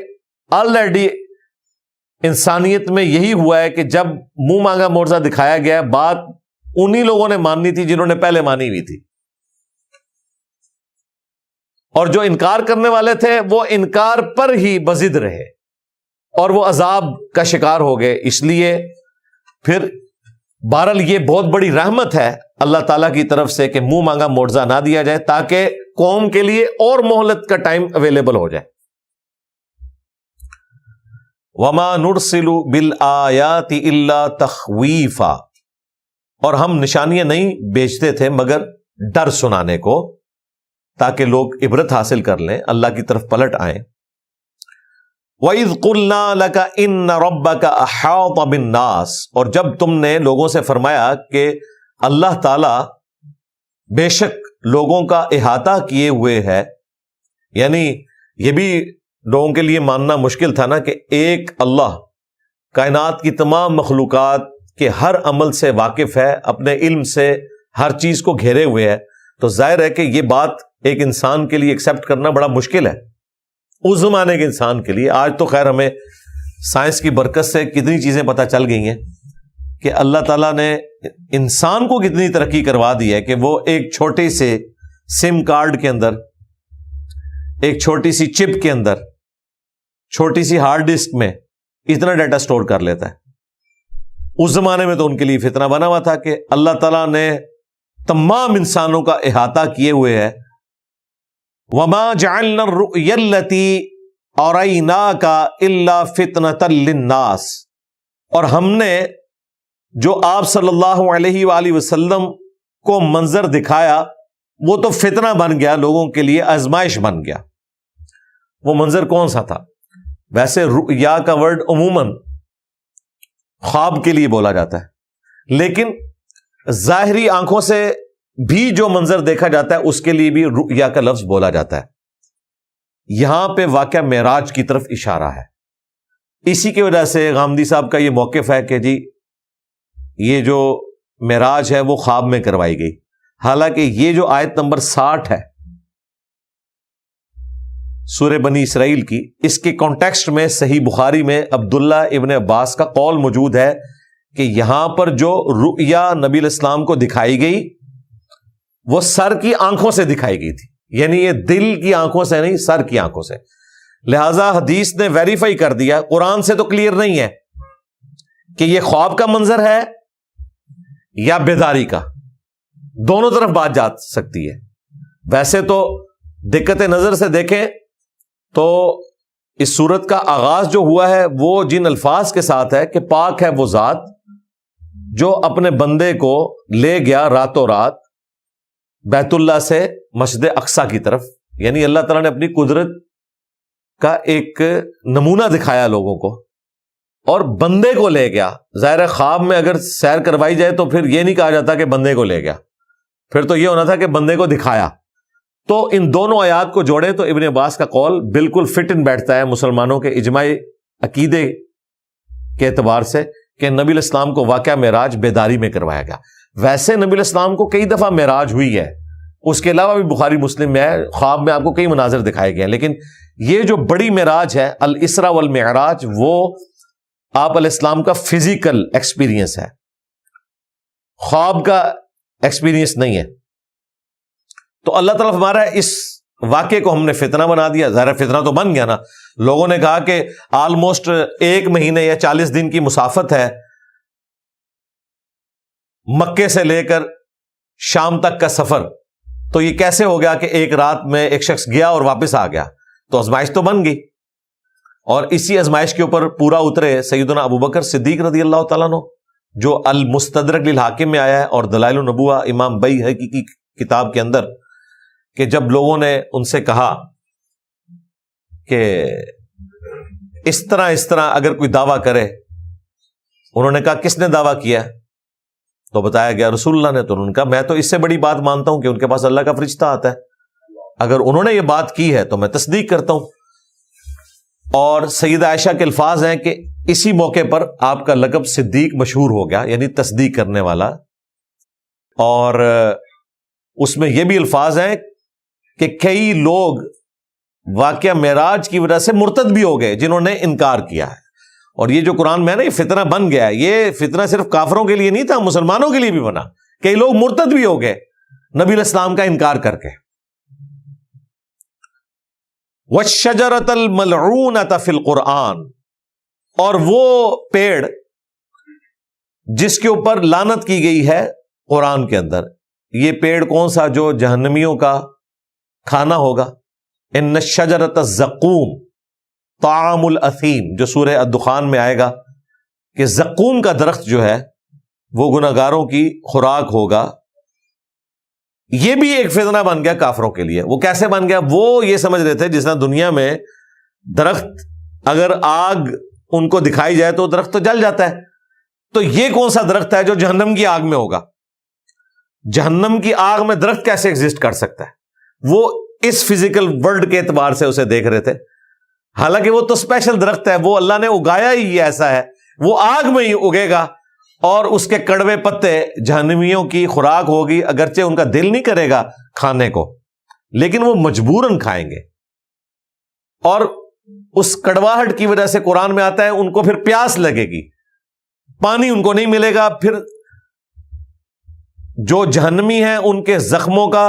آلریڈی انسانیت میں یہی ہوا ہے کہ جب منہ مانگا معجزہ دکھایا گیا، بات انہی لوگوں نے ماننی تھی جنہوں نے پہلے مانی ہوئی تھی، اور جو انکار کرنے والے تھے وہ انکار پر ہی بضد رہے اور وہ عذاب کا شکار ہو گئے. اس لیے پھر بہرحال یہ بہت بڑی رحمت ہے اللہ تعالیٰ کی طرف سے کہ منہ مانگا معجزہ نہ دیا جائے تاکہ قوم کے لیے اور مہلت کا ٹائم اویلیبل ہو جائے. وَمَا نُرْسِلُ بِالْآيَاتِ إِلَّا تَخْوِيفًا، اور ہم نشانیاں نہیں بیچتے تھے مگر ڈر سنانے کو، تاکہ لوگ عبرت حاصل کر لیں، اللہ کی طرف پلٹ آئیں. وَإِذْ قُلْنَا لَكَ إِنَّ رَبَّكَ أَحَاطَ بِالنَّاسِ، اور جب تم نے لوگوں سے فرمایا کہ اللہ تعالیٰ بے شک لوگوں کا احاطہ کیے ہوئے ہے، یعنی یہ بھی لوگوں کے لیے ماننا مشکل تھا نا کہ ایک اللہ کائنات کی تمام مخلوقات کے ہر عمل سے واقف ہے، اپنے علم سے ہر چیز کو گھیرے ہوئے ہے. تو ظاہر ہے کہ یہ بات ایک انسان کے لیے ایکسیپٹ کرنا بڑا مشکل ہے، اس زمانے کے انسان کے لیے. آج تو خیر ہمیں سائنس کی برکت سے کتنی چیزیں پتہ چل گئی ہیں کہ اللہ تعالیٰ نے انسان کو کتنی ترقی کروا دی ہے کہ وہ ایک چھوٹے سے سم کارڈ کے اندر، ایک چھوٹی سی چپ کے اندر، چھوٹی سی ہارڈ ڈسک میں اتنا ڈیٹا سٹور کر لیتا ہے. اس زمانے میں تو ان کے لیے فتنہ بنا ہوا تھا کہ اللہ تعالیٰ نے تمام انسانوں کا احاطہ کیے ہوئے ہے. وَمَا جَعَلْنَا الرُّؤْيَا الَّتِي أَرَيْنَاكَ إِلَّا فِتْنَةً لِلنَّاسِ، اور ہم نے جو آپ صلی اللہ علیہ وآلہ وسلم کو منظر دکھایا وہ تو فتنہ بن گیا، لوگوں کے لیے آزمائش بن گیا. وہ منظر کون سا تھا؟ ویسے رؤیا کا ورڈ عموماً خواب کے لیے بولا جاتا ہے، لیکن ظاہری آنکھوں سے بھی جو منظر دیکھا جاتا ہے اس کے لیے بھی رؤیا کا لفظ بولا جاتا ہے. یہاں پہ واقعہ معراج کی طرف اشارہ ہے. اسی کی وجہ سے غامدی صاحب کا یہ موقف ہے کہ جی یہ جو معراج ہے وہ خواب میں کروائی گئی. حالانکہ یہ جو آیت نمبر 60 ہے سورہ بنی اسرائیل کی، اس کے کانٹیکسٹ میں صحیح بخاری میں عبداللہ ابن عباس کا قول موجود ہے کہ یہاں پر جو رؤیا نبی علیہ السلام کو دکھائی گئی وہ سر کی آنکھوں سے دکھائی گئی تھی، یعنی یہ دل کی آنکھوں سے نہیں، سر کی آنکھوں سے. لہذا حدیث نے ویریفائی کر دیا، قرآن سے تو کلیئر نہیں ہے کہ یہ خواب کا منظر ہے یا بیداری کا، دونوں طرف بات جا سکتی ہے. ویسے تو دقت نظر سے دیکھیں تو اس سورت کا آغاز جو ہوا ہے وہ جن الفاظ کے ساتھ ہے کہ پاک ہے وہ ذات جو اپنے بندے کو لے گیا راتوں رات بیت اللہ سے مسجد اقصیٰ کی طرف، یعنی اللہ تعالیٰ نے اپنی قدرت کا ایک نمونہ دکھایا لوگوں کو اور بندے کو لے گیا. ظاہر خواب میں اگر سیر کروائی جائے تو پھر یہ نہیں کہا جاتا کہ بندے کو لے گیا، پھر تو یہ ہونا تھا کہ بندے کو دکھایا. تو ان دونوں آیات کو جوڑے تو ابن عباس کا قول بالکل فٹ ان بیٹھتا ہے مسلمانوں کے اجماعی عقیدے کے اعتبار سے کہ نبی علیہ السلام کو واقعہ معراج بیداری میں کروایا گیا. ویسے نبی علیہ السلام کو کئی دفعہ معراج ہوئی ہے، اس کے علاوہ بھی بخاری مسلم میں ہے، خواب میں آپ کو کئی مناظر دکھائے گئے ہیں، لیکن یہ جو بڑی معراج ہے الاسراء والمعراج وہ آپ علیہ السلام کا فزیکل ایکسپیرینس ہے، خواب کا ایکسپیرینس نہیں ہے. تو اللہ تعالیٰ ہمارا اس واقعے کو ہم نے فتنہ بنا دیا. ظاہر فتنہ تو بن گیا نا. لوگوں نے کہا کہ آلموسٹ 1 مہینے یا 40 دن کی مسافت ہے مکے سے لے کر شام تک کا سفر، تو یہ کیسے ہو گیا کہ ایک رات میں ایک شخص گیا اور واپس آ گیا؟ تو آزمائش تو بن گئی، اور اسی آزمائش کے اوپر پورا اترے سیدنا ابوبکر صدیق رضی اللہ تعالیٰ عنہ، جو المستدرک للحاکم میں آیا ہے اور دلائل النبوہ امام بیہقی کی کتاب کے اندر، کہ جب لوگوں نے ان سے کہا کہ اس طرح اگر کوئی دعویٰ کرے، انہوں نے کہا کس نے دعویٰ کیا؟ تو بتایا گیا رسول اللہ نے. تو انہوں نے کہا میں تو اس سے بڑی بات مانتا ہوں کہ ان کے پاس اللہ کا فرشتہ آتا ہے، اگر انہوں نے یہ بات کی ہے تو میں تصدیق کرتا ہوں. اور سیدہ عائشہ کے الفاظ ہیں کہ اسی موقع پر آپ کا لقب صدیق مشہور ہو گیا، یعنی تصدیق کرنے والا. اور اس میں یہ بھی الفاظ ہیں کہ کئی لوگ واقعہ معراج کی وجہ سے مرتد بھی ہو گئے جنہوں نے انکار کیا ہے. اور یہ جو قرآن میں ہے نا، یہ فتنہ بن گیا ہے. یہ فتنہ صرف کافروں کے لیے نہیں تھا، مسلمانوں کے لیے بھی بنا. کئی لوگ مرتد بھی ہو گئے نبی علیہ السلام کا انکار کر کے. وَالشَّجَرَةَ الْمَلْعُونَةَ فِي الْقُرْآنِ، اور وہ پیڑ جس کے اوپر لعنت کی گئی ہے قرآن کے اندر. یہ پیڑ کون سا؟ جو جہنمیوں کا کھانا ہوگا. ان الشجرۃ الزقوم طعام الاثیم، جو سورہ الدخان میں آئے گا کہ زقوم کا درخت جو ہے وہ گناہگاروں کی خوراک ہوگا. یہ بھی ایک فتنہ بن گیا کافروں کے لیے. وہ کیسے بن گیا؟ وہ یہ سمجھ رہے تھے جس طرح دنیا میں درخت اگر آگ ان کو دکھائی جائے تو درخت تو جل جاتا ہے، تو یہ کون سا درخت ہے جو جہنم کی آگ میں ہوگا؟ جہنم کی آگ میں درخت کیسے ایگزسٹ کر سکتا ہے؟ وہ اس فزیکل ورلڈ کے اعتبار سے اسے دیکھ رہے تھے. حالانکہ وہ تو اسپیشل درخت ہے، وہ اللہ نے اگایا ہی ایسا ہے، وہ آگ میں ہی اگے گا اور اس کے کڑوے پتے جہنمیوں کی خوراک ہوگی. اگرچہ ان کا دل نہیں کرے گا کھانے کو، لیکن وہ مجبوراً کھائیں گے. اور اس کڑواہٹ کی وجہ سے قرآن میں آتا ہے ان کو پھر پیاس لگے گی، پانی ان کو نہیں ملے گا. پھر جو جہنمی ہیں ان کے زخموں کا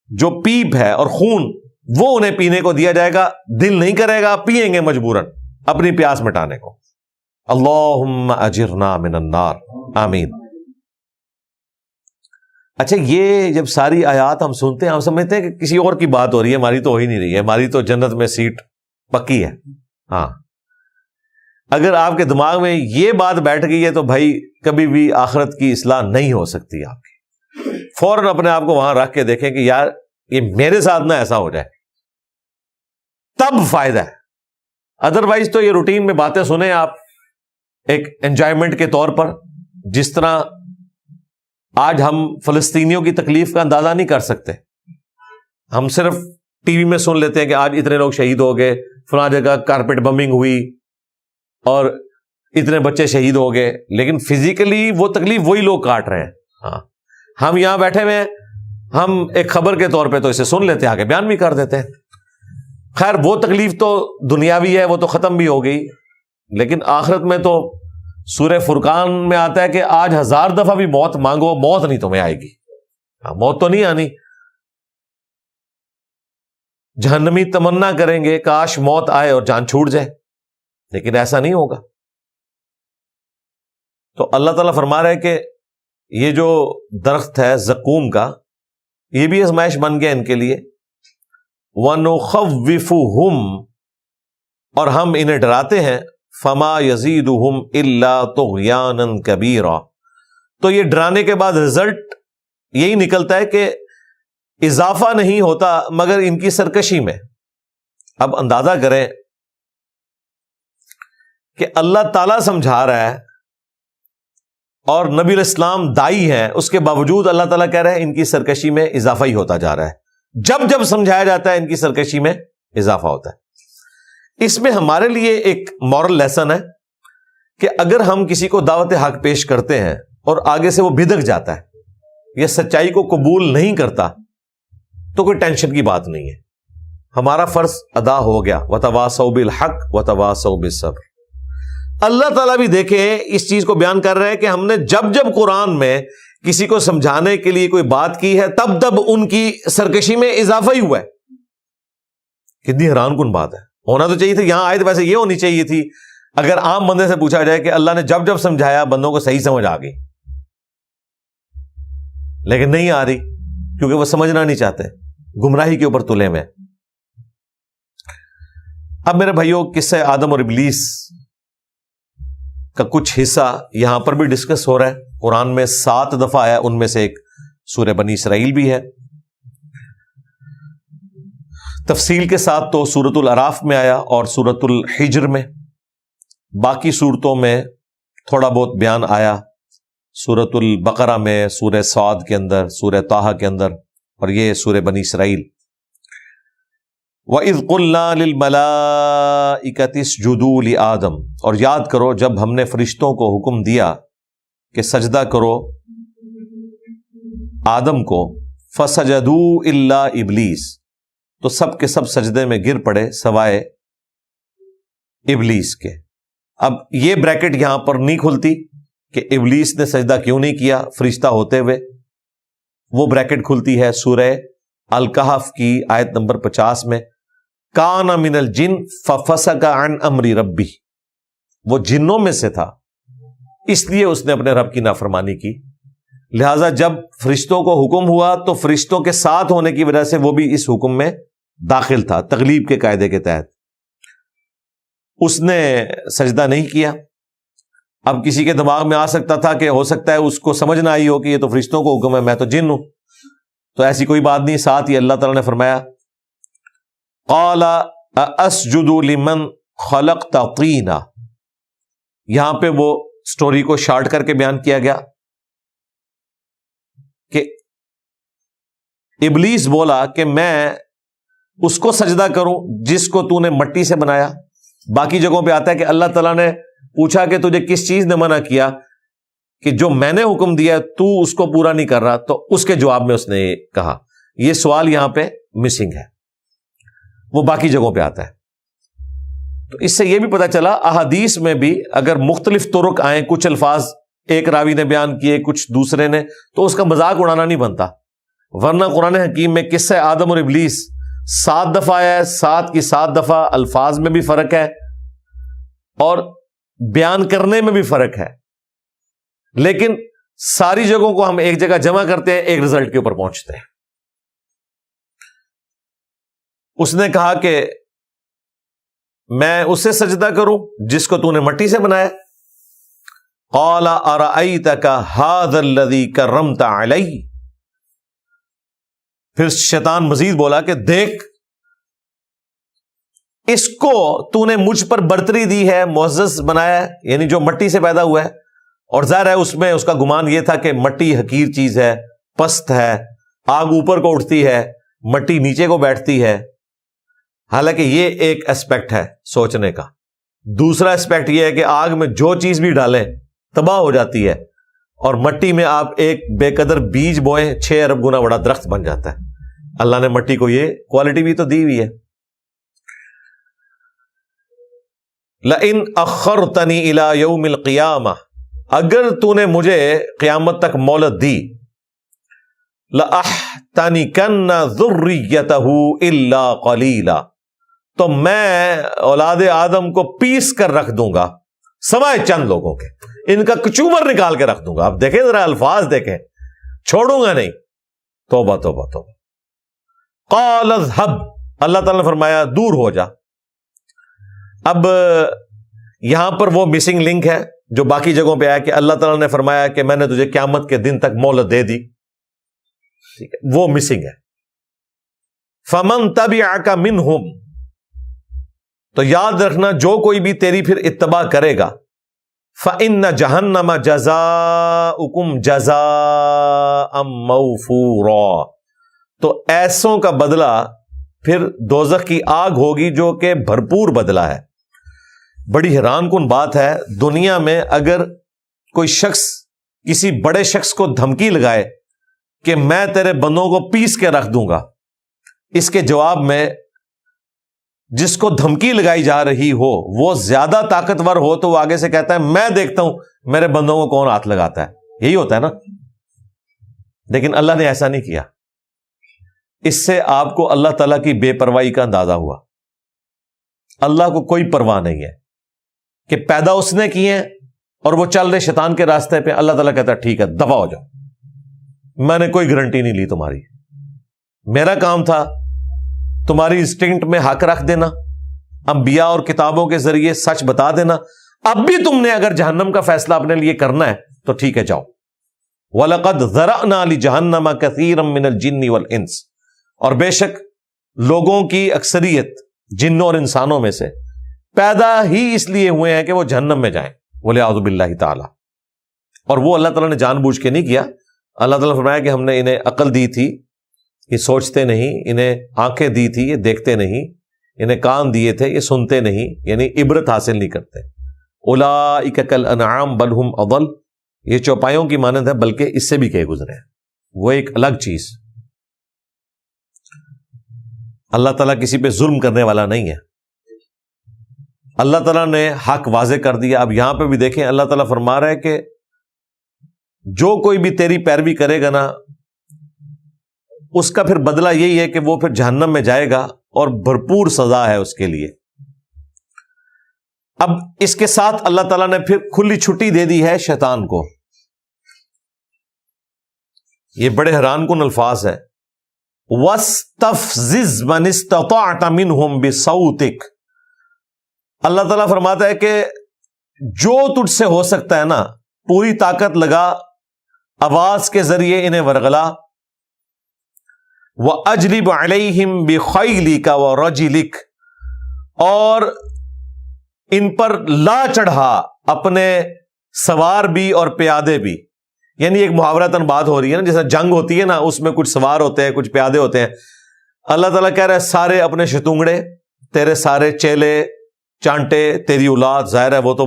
جو پیپ ہے اور خون وہ انہیں پینے کو دیا جائے گا. دل نہیں کرے گا، پئیں گے مجبوراً اپنی پیاس مٹانے کو. اللہم اجرنا من النار، آمین. اچھا، یہ جب ساری آیات ہم سنتے ہیں ہم سمجھتے ہیں کہ کسی اور کی بات ہو رہی ہے، ہماری تو ہو ہی نہیں رہی ہے، ہماری تو جنت میں سیٹ پکی ہے. ہاں، اگر آپ کے دماغ میں یہ بات بیٹھ گئی ہے تو بھائی کبھی بھی آخرت کی اصلاح نہیں ہو سکتی آپ کی. فوراً اپنے آپ کو وہاں رکھ کے دیکھیں کہ یار یہ میرے ساتھ نہ ایسا ہو جائے، تب فائدہ ہے. ادروائز تو یہ روٹین میں باتیں سنیں آپ ایک انجوائمنٹ کے طور پر. جس طرح آج ہم فلسطینیوں کی تکلیف کا اندازہ نہیں کر سکتے، ہم صرف ٹی وی میں سن لیتے ہیں کہ آج اتنے لوگ شہید ہو گئے، فلاں جگہ کارپیٹ بمبنگ ہوئی اور اتنے بچے شہید ہو گئے، لیکن فزیکلی وہ تکلیف وہی لوگ کاٹ رہے ہیں. ہاں ہم یہاں بیٹھے ہوئے ہیں، ہم ایک خبر کے طور پہ تو اسے سن لیتے ہیں، آگے بیان بھی کر دیتے ہیں. خیر وہ تکلیف تو دنیاوی ہے، وہ تو ختم بھی ہو گئی، لیکن آخرت میں تو سورہ فرقان میں آتا ہے کہ آج 1000 دفعہ بھی موت مانگو، موت نہیں تمہیں آئے گی. موت تو نہیں آنی. جہنمی تمنا کریں گے کاش موت آئے اور جان چھوٹ جائے، لیکن ایسا نہیں ہوگا. تو اللہ تعالیٰ فرما رہا ہے کہ یہ جو درخت ہے زقوم کا، یہ بھی آزمائش بن گیا ان کے لیے. وَنُخَوِّفُهُمْ، اور ہم انہیں ڈراتے ہیں. فَمَا يَزِيدُهُمْ إِلَّا طُغْيَانًا كَبِيرًا، تو یہ ڈرانے کے بعد رزلٹ یہی نکلتا ہے کہ اضافہ نہیں ہوتا مگر ان کی سرکشی میں. اب اندازہ کریں کہ اللہ تعالیٰ سمجھا رہا ہے اور نبی علیہ السلام دائی ہیں، اس کے باوجود اللہ تعالیٰ کہہ رہے ہیں ان کی سرکشی میں اضافہ ہی ہوتا جا رہا ہے. جب جب سمجھایا جاتا ہے ان کی سرکشی میں اضافہ ہوتا ہے. اس میں ہمارے لیے ایک مورل لیسن ہے کہ اگر ہم کسی کو دعوت حق پیش کرتے ہیں اور آگے سے وہ بھدک جاتا ہے یا سچائی کو قبول نہیں کرتا تو کوئی ٹینشن کی بات نہیں ہے، ہمارا فرض ادا ہو گیا. وَتَوَاصَوْا بِالْحَقِّ وَتَوَاصَوْا بِالصَّبْرِ. اللہ تعالیٰ بھی دیکھیں اس چیز کو بیان کر رہے ہیں کہ ہم نے جب جب قرآن میں کسی کو سمجھانے کے لیے کوئی بات کی ہے تب تب ان کی سرکشی میں اضافہ ہی ہوا ہے. کتنی حیران کن بات ہے. ہونا تو چاہیے تھی، یہاں آیت ویسے یہ ہونی چاہیے تھی اگر عام بندے سے پوچھا جائے کہ اللہ نے جب جب سمجھایا بندوں کو صحیح سمجھ آ گئی، لیکن نہیں آ رہی کیونکہ وہ سمجھنا نہیں چاہتے، گمراہی کے اوپر تلے میں. اب میرے بھائیوں قصہ آدم اور ابلیس کا کچھ حصہ یہاں پر بھی ڈسکس ہو رہا ہے. قرآن میں 7 دفعہ آیا، ان میں سے ایک سورہ بنی اسرائیل بھی ہے. تفصیل کے ساتھ تو سورۃ الاعراف میں آیا اور سورۃ الحجر میں. باقی صورتوں میں تھوڑا بہت بیان آیا، سورۃ البقرہ میں، سورہ صاد کے اندر، سورہ طٰہٰ کے اندر، اور یہ سورہ بنی اسرائیل. وَإِذْ قُلْنَا لِلْمَلَائِكَةِ اسْجُدُوا لِآدَمَ، اور یاد کرو جب ہم نے فرشتوں کو حکم دیا کہ سجدہ کرو آدم کو. فَسَجَدُوا إِلَّا إِبْلِيسَ، تو سب کے سب سجدے میں گر پڑے سوائے ابلیس کے. اب یہ بریکٹ یہاں پر نہیں کھلتی کہ ابلیس نے سجدہ کیوں نہیں کیا فرشتہ ہوتے ہوئے. وہ بریکٹ کھلتی ہے سورہ الکہف کی آیت نمبر 50 میں. کان من الجن ففسق عن امر ربی، وہ جنوں میں سے تھا اس لیے اس نے اپنے رب کی نافرمانی کی. لہذا جب فرشتوں کو حکم ہوا تو فرشتوں کے ساتھ ہونے کی وجہ سے وہ بھی اس حکم میں داخل تھا تغلیب کے قاعدے کے تحت. اس نے سجدہ نہیں کیا. اب کسی کے دماغ میں آ سکتا تھا کہ ہو سکتا ہے اس کو سمجھ نہ آئی ہو کہ یہ تو فرشتوں کو حکم ہے، میں تو جن ہوں. تو ایسی کوئی بات نہیں. ساتھ ہی اللہ تعالیٰ نے فرمایا قال اسجد لمن خلقت طینا. یہاں پہ وہ سٹوری کو شارٹ کر کے بیان کیا گیا کہ ابلیس بولا کہ میں اس کو سجدہ کروں جس کو تو نے مٹی سے بنایا. باقی جگہوں پہ آتا ہے کہ اللہ تعالیٰ نے پوچھا کہ تجھے کس چیز نے منع کیا کہ جو میں نے حکم دیا تو اس کو پورا نہیں کر رہا، تو اس کے جواب میں اس نے کہا. یہ سوال یہاں پہ مسنگ ہے، وہ باقی جگہوں پہ آتا ہے. تو اس سے یہ بھی پتہ چلا احادیث میں بھی اگر مختلف طرق آئیں، کچھ الفاظ ایک راوی نے بیان کیے کچھ دوسرے نے، تو اس کا مذاق اڑانا نہیں بنتا. ورنہ قرآن حکیم میں قصہ آدم اور ابلیس 7 دفعہ آیا ہے، 7 کی 7 دفعہ الفاظ میں بھی فرق ہے اور بیان کرنے میں بھی فرق ہے، لیکن ساری جگہوں کو ہم ایک جگہ جمع کرتے ہیں، ایک رزلٹ کے اوپر پہنچتے ہیں. اس نے کہا کہ میں اسے سجدہ کروں جس کو تو نے مٹی سے بنایا. قال ارأیتک ھذا الذی کرمت علی. پھر شیطان مزید بولا کہ دیکھ اس کو تو نے مجھ پر برتری دی ہے، معزز بنایا ہے، یعنی جو مٹی سے پیدا ہوا ہے. اور ظاہر ہے اس میں اس کا گمان یہ تھا کہ مٹی حقیر چیز ہے، پست ہے، آگ اوپر کو اٹھتی ہے، مٹی نیچے کو بیٹھتی ہے. حالانکہ یہ ایک اسپیکٹ ہے سوچنے کا دوسرا اسپیکٹ یہ ہے کہ آگ میں جو چیز بھی ڈالیں تباہ ہو جاتی ہے، اور مٹی میں آپ ایک بے قدر بیج بوئیں 6 ارب گنا بڑا درخت بن جاتا ہے۔ اللہ نے مٹی کو یہ کوالٹی بھی تو دی ہوئی ہے۔ لئن اخرتنی الی یوم القیامہ، اگر تو نے مجھے قیامت تک مہلت دی، لأحتنکن ذریتہ الا قلیلا، تو میں اولاد آدم کو پیس کر رکھ دوں گا سوائے چند لوگوں کے، ان کا کچومر نکال کے رکھ دوں گا۔ اب دیکھیں ذرا الفاظ دیکھیں، چھوڑوں گا نہیں۔ توبہ توبہ توبہ۔ قال اذهب، اللہ تعالیٰ نے فرمایا دور ہو جا۔ اب یہاں پر وہ مسنگ لنک ہے جو باقی جگہوں پہ آیا کہ اللہ تعالیٰ نے فرمایا کہ میں نے تجھے قیامت کے دن تک مہلت دے دی، ٹھیک ہے، وہ مسنگ ہے۔ فمن تبعک منہم، تو یاد رکھنا جو کوئی بھی تیری پھر اتباع کرے گا، فإن جہنم جزاؤکم جزاء موفورا، تو ایسوں کا بدلہ پھر دوزخ کی آگ ہوگی جو کہ بھرپور بدلہ ہے۔ بڑی حیران کن بات ہے، دنیا میں اگر کوئی شخص کسی بڑے شخص کو دھمکی لگائے کہ میں تیرے بندوں کو پیس کے رکھ دوں گا، اس کے جواب میں جس کو دھمکی لگائی جا رہی ہو وہ زیادہ طاقتور ہو تو وہ آگے سے کہتا ہے میں دیکھتا ہوں میرے بندوں کو کون ہاتھ لگاتا ہے۔ یہی ہوتا ہے نا، لیکن اللہ نے ایسا نہیں کیا۔ اس سے آپ کو اللہ تعالیٰ کی بے پرواہی کا اندازہ ہوا۔ اللہ کو کوئی پرواہ نہیں ہے کہ پیدا اس نے کیے ہیں اور وہ چل رہے شیطان کے راستے پہ، اللہ تعالیٰ کہتا ہے ٹھیک ہے دفع ہو جاؤ، میں نے کوئی گارنٹی نہیں لی تمہاری، میرا کام تھا تمہاری انسٹنکٹ میں حق رکھ دینا، انبیاء اور کتابوں کے ذریعے سچ بتا دینا۔ اب بھی تم نے اگر جہنم کا فیصلہ اپنے لیے کرنا ہے تو ٹھیک ہے جاؤ۔ وَلَقَدْ ذَرَأْنَا لِجَهَنَّمَ كَثِيرًا مِنَ الْجِنِّ وَالْإِنسِ، اور بے شک لوگوں کی اکثریت جنوں اور انسانوں میں سے پیدا ہی اس لیے ہوئے ہیں کہ وہ جہنم میں جائیں، وَلِعَوْذُ بِاللَّهِ تعالی، اور وہ اللہ تعالیٰ نے جان بوجھ کے نہیں کیا۔ اللہ تعالیٰ نے فرمایا کہ ہم نے انہیں عقل دی تھی، یہ سوچتے نہیں، انہیں آنکھیں دی تھی یہ دیکھتے نہیں، انہیں کان دیے تھے یہ سنتے نہیں، یعنی عبرت حاصل نہیں کرتے۔ اولئک کالانعام بل ہم اضل، یہ چوپایوں کی مانند ہے بلکہ اس سے بھی کہے گزرے ہیں، وہ ایک الگ چیز۔ اللہ تعالیٰ کسی پہ ظلم کرنے والا نہیں ہے، اللہ تعالیٰ نے حق واضح کر دیا۔ اب یہاں پہ بھی دیکھیں اللہ تعالیٰ فرما رہا ہے کہ جو کوئی بھی تیری پیروی کرے گا نا، اس کا پھر بدلہ یہی ہے کہ وہ پھر جہنم میں جائے گا اور بھرپور سزا ہے اس کے لیے۔ اب اس کے ساتھ اللہ تعالیٰ نے پھر کھلی چھٹی دے دی ہے شیطان کو۔ یہ بڑے حیران کن الفاظ ہے، وَاسْتَفْزِزْ مَنِ اسْتَطَعْتَ مِنْهُمْ بِصَوْتِكَ، اللہ تعالیٰ فرماتا ہے کہ جو تجھ سے ہو سکتا ہے نا پوری طاقت لگا، آواز کے ذریعے انہیں ورغلا۔ وَأَجْلِبْ عَلَيْهِمْ بِخَيْلِكَ وَرَجِلِكَ، اور ان پر لا چڑھا اپنے سوار بھی اور پیادے بھی، یعنی ایک محاورتاً بات ہو رہی ہے نا، جیسے جنگ ہوتی ہے نا اس میں کچھ سوار ہوتے ہیں کچھ پیادے ہوتے ہیں۔ اللہ تعالیٰ کہہ رہا ہے سارے اپنے شتونگڑے، تیرے سارے چیلے چانٹے، تیری اولاد، ظاہر ہے وہ تو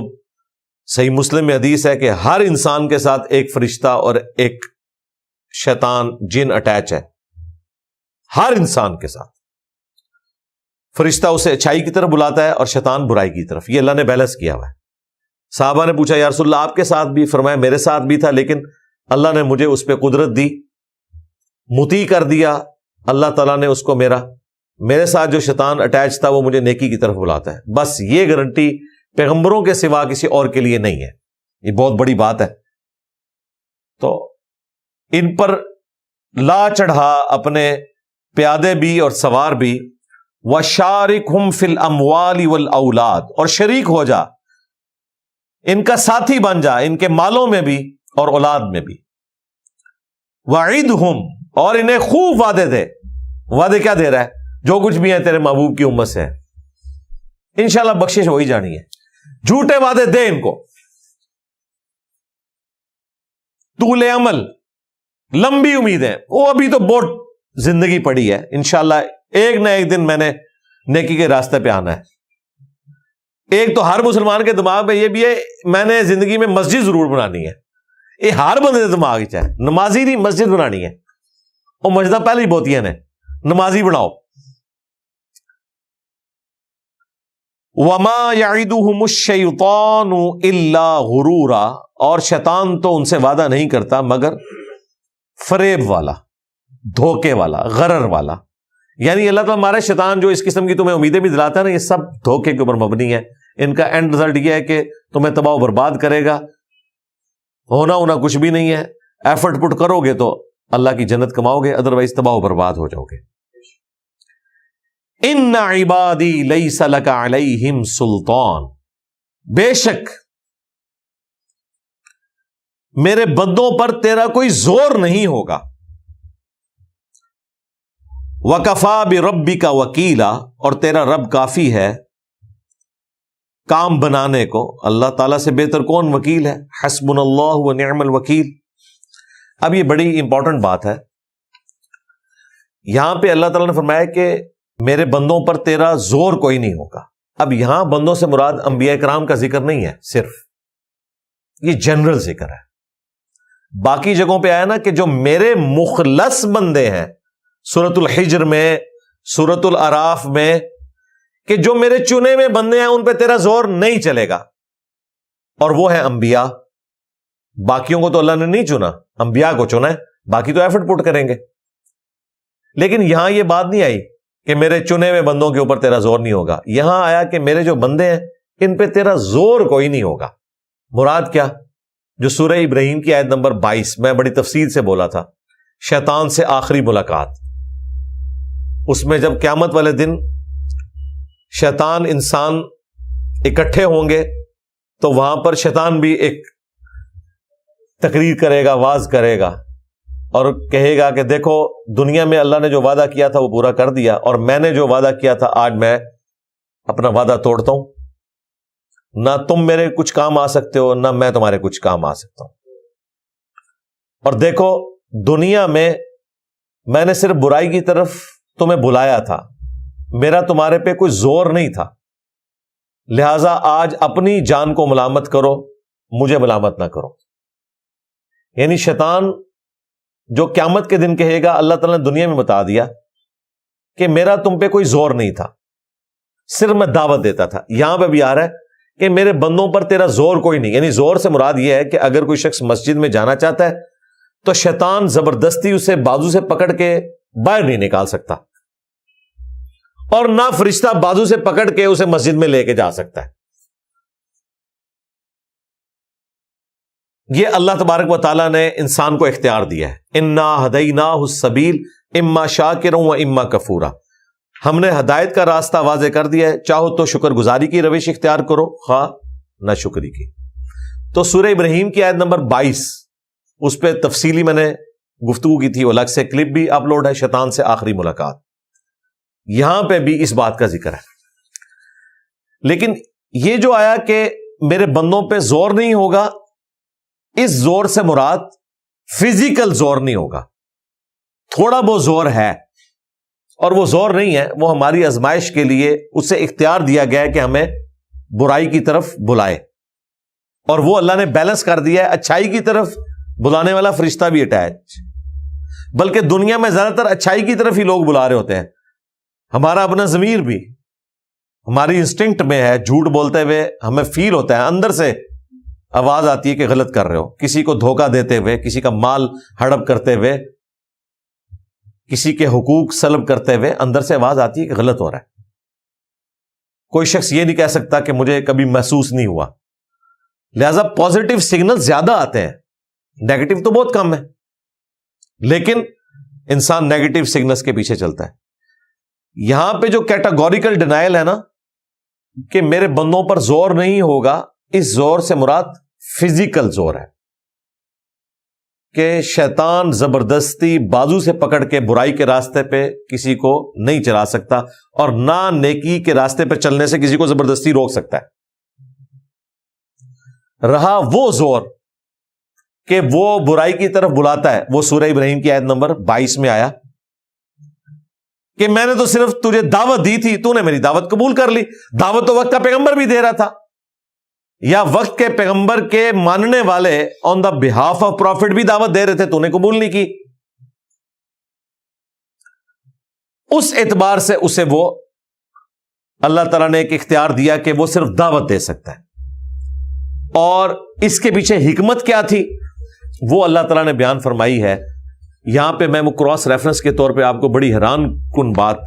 صحیح مسلم میں حدیث ہے کہ ہر انسان کے ساتھ ایک فرشتہ اور ایک شیطان جن اٹیچ ہے، ہر انسان کے ساتھ۔ فرشتہ اسے اچھائی کی طرف بلاتا ہے اور شیطان برائی کی طرف، یہ اللہ نے بیلنس کیا ہوا ہے۔ صحابہ نے پوچھا یا رسول اللہ آپ کے ساتھ بھی؟ فرمایا میرے ساتھ بھی تھا، لیکن اللہ نے مجھے اس پہ قدرت دی، مطیع کر دیا، اللہ تعالیٰ نے اس کو میرے ساتھ جو شیطان اٹیچ تھا وہ مجھے نیکی کی طرف بلاتا ہے۔ بس یہ گارنٹی پیغمبروں کے سوا کسی اور کے لیے نہیں ہے، یہ بہت بڑی بات ہے۔ تو ان پر لا چڑھا اپنے پیادے بھی اور سوار بھی، وَشَارِكْهُمْ فِي الْأَمْوَالِ وَالْأَوْلَادِ، اور شریک ہو جا، ان کا ساتھی بن جا، ان کے مالوں میں بھی اور اولاد میں بھی۔ وَعِدْهُمْ، اور انہیں خوب وعدے دے۔ وعدے کیا دے رہا ہے؟ جو کچھ بھی ہے تیرے محبوب کی امت سے ہے، انشاءاللہ بخشش ہو ہی جانی ہے۔ جھوٹے وعدے دے ان کو، طول عمل، لمبی امیدیں، وہ ابھی تو بہت زندگی پڑی ہے، انشاءاللہ ایک نہ ایک دن میں نے نیکی کے راستے پہ آنا ہے۔ ایک تو ہر مسلمان کے دماغ میں یہ بھی ہے میں نے زندگی میں مسجد ضرور بنانی ہے، یہ ہر بندے دماغ ہے، نمازی نہیں مسجد بنانی ہے، وہ مسجدہ پہلے ہی بہت نے نمازی بناؤ۔ وما یعدہم الشیطان الا غرورا، اور شیطان تو ان سے وعدہ نہیں کرتا مگر فریب والا، دھوکے والا، غرر والا۔ یعنی اللہ تعالیٰ ہمارے شیطان جو اس قسم کی تمہیں امیدیں بھی دلاتا ہے نا، یہ سب دھوکے کے اوپر مبنی ہے۔ ان کا اینڈ رزلٹ یہ ہے کہ تمہیں تباہ و برباد کرے گا، ہونا کچھ بھی نہیں ہے، ایفرٹ پٹ کرو گے تو اللہ کی جنت کماؤ گے، ادروائز تباہ و برباد ہو جاؤ گے۔ ان عبادی لیس لک علیہم سلطان، بے شک میرے بندوں پر تیرا کوئی زور نہیں ہوگا۔ وکفا بربک وکیلا، اور تیرا رب کافی ہے کام بنانے کو، اللہ تعالیٰ سے بہتر کون وکیل ہے؟ حسبنا اللہ ونعم الوکیل۔ اب یہ بڑی امپورٹنٹ بات ہے، یہاں پہ اللہ تعالیٰ نے فرمایا کہ میرے بندوں پر تیرا زور کوئی نہیں ہوگا۔ اب یہاں بندوں سے مراد انبیاء کرام کا ذکر نہیں ہے، صرف یہ جنرل ذکر ہے۔ باقی جگہوں پہ آیا نا کہ جو میرے مخلص بندے ہیں، سورۃ الحجر میں، سورۃ الاعراف میں، کہ جو میرے چنے ہوئے بندے ہیں ان پہ تیرا زور نہیں چلے گا، اور وہ ہیں انبیاء۔ باقیوں کو تو اللہ نے نہیں چنا، انبیاء کو چنا ہے، باقی تو ایفرٹ پٹ کریں گے۔ لیکن یہاں یہ بات نہیں آئی کہ میرے چنے ہوئے بندوں کے اوپر تیرا زور نہیں ہوگا، یہاں آیا کہ میرے جو بندے ہیں ان پہ تیرا زور کوئی نہیں ہوگا۔ مراد کیا؟ جو سورہ ابراہیم کی آیت نمبر 22 میں بڑی تفصیل سے بولا تھا، شیطان سے آخری ملاقات، اس میں جب قیامت والے دن شیطان انسان اکٹھے ہوں گے تو وہاں پر شیطان بھی ایک تقریر کرے گا، واز کرے گا، اور کہے گا کہ دیکھو دنیا میں اللہ نے جو وعدہ کیا تھا وہ پورا کر دیا، اور میں نے جو وعدہ کیا تھا آج میں اپنا وعدہ توڑتا ہوں، نہ تم میرے کچھ کام آ سکتے ہو نہ میں تمہارے کچھ کام آ سکتا ہوں، اور دیکھو دنیا میں نے صرف برائی کی طرف تمہیں بلایا تھا، میرا تمہارے پہ کوئی زور نہیں تھا، لہذا آج اپنی جان کو ملامت کرو، مجھے ملامت نہ کرو۔ یعنی شیطان جو قیامت کے دن کہے گا، اللہ تعالیٰ نے دنیا میں بتا دیا کہ میرا تم پہ کوئی زور نہیں تھا، صرف میں دعوت دیتا تھا۔ یہاں پہ بھی آ رہا ہے کہ میرے بندوں پر تیرا زور کوئی نہیں، یعنی زور سے مراد یہ ہے کہ اگر کوئی شخص مسجد میں جانا چاہتا ہے تو شیطان زبردستی اسے بازو سے پکڑ کے باہر نہیں نکال سکتا، اور نہ فرشتہ بازو سے پکڑ کے اسے مسجد میں لے کے جا سکتا ہے۔ یہ اللہ تبارک و تعالیٰ نے انسان کو اختیار دیا ہے، انا ہدیناہ السبیل اما شاکرا و اما کفورا، ہم نے ہدایت کا راستہ واضح کر دیا ہے، چاہو تو شکر گزاری کی روش اختیار کرو، خواہ نہ شکری کی۔ تو سورہ ابراہیم کی آیت نمبر 22 اس پہ تفصیلی میں نے گفتگو کی تھی، الگ سے کلپ بھی اپلوڈ ہے، شیطان سے آخری ملاقات، یہاں پہ بھی اس بات کا ذکر ہے۔ لیکن یہ جو آیا کہ میرے بندوں پہ زور نہیں ہوگا، اس زور سے مراد فزیکل زور نہیں ہوگا، تھوڑا بہت زور ہے، اور وہ زور نہیں ہے، وہ ہماری آزمائش کے لیے اسے اختیار دیا گیا ہے کہ ہمیں برائی کی طرف بلائے، اور وہ اللہ نے بیلنس کر دیا ہے، اچھائی کی طرف بلانے والا فرشتہ بھی اٹیچ، بلکہ دنیا میں زیادہ تر اچھائی کی طرف ہی لوگ بلا رہے ہوتے ہیں۔ ہمارا اپنا ضمیر بھی، ہماری انسٹنکٹ میں ہے، جھوٹ بولتے ہوئے ہمیں فیل ہوتا ہے، اندر سے آواز آتی ہے کہ غلط کر رہے ہو، کسی کو دھوکہ دیتے ہوئے، کسی کا مال ہڑپ کرتے ہوئے، کسی کے حقوق سلب کرتے ہوئے اندر سے آواز آتی ہے کہ غلط ہو رہا ہے۔ کوئی شخص یہ نہیں کہہ سکتا کہ مجھے کبھی محسوس نہیں ہوا، لہذا پازیٹیو سگنل زیادہ آتے ہیں، نیگیٹو تو بہت کم ہے، لیکن انسان نیگیٹو سگنلز کے پیچھے چلتا ہے۔ یہاں پہ جو کیٹاگوریکل ڈینائل ہے نا کہ میرے بندوں پر زور نہیں ہوگا، اس زور سے مراد فزیکل زور ہے کہ شیطان زبردستی بازو سے پکڑ کے برائی کے راستے پہ کسی کو نہیں چلا سکتا، اور نہ نیکی کے راستے پہ چلنے سے کسی کو زبردستی روک سکتا ہے۔ رہا وہ زور کہ وہ برائی کی طرف بلاتا ہے، وہ سورہ ابراہیم کی آیت نمبر 22 میں آیا کہ میں نے تو صرف تجھے دعوت دی تھی، تو نے میری دعوت قبول کر لی. دعوت تو وقت کا پیغمبر بھی دے رہا تھا، یا وقت کے پیغمبر کے ماننے والے آن دا بہاف آف پروفٹ بھی دعوت دے رہے تھے، تو نے قبول نہیں کی. اس اعتبار سے اسے وہ اللہ تعالیٰ نے ایک اختیار دیا کہ وہ صرف دعوت دے سکتا ہے. اور اس کے پیچھے حکمت کیا تھی وہ اللہ تعالیٰ نے بیان فرمائی ہے. یہاں پہ میں وہ کراس ریفرنس کے طور پہ آپ کو بڑی حیران کن بات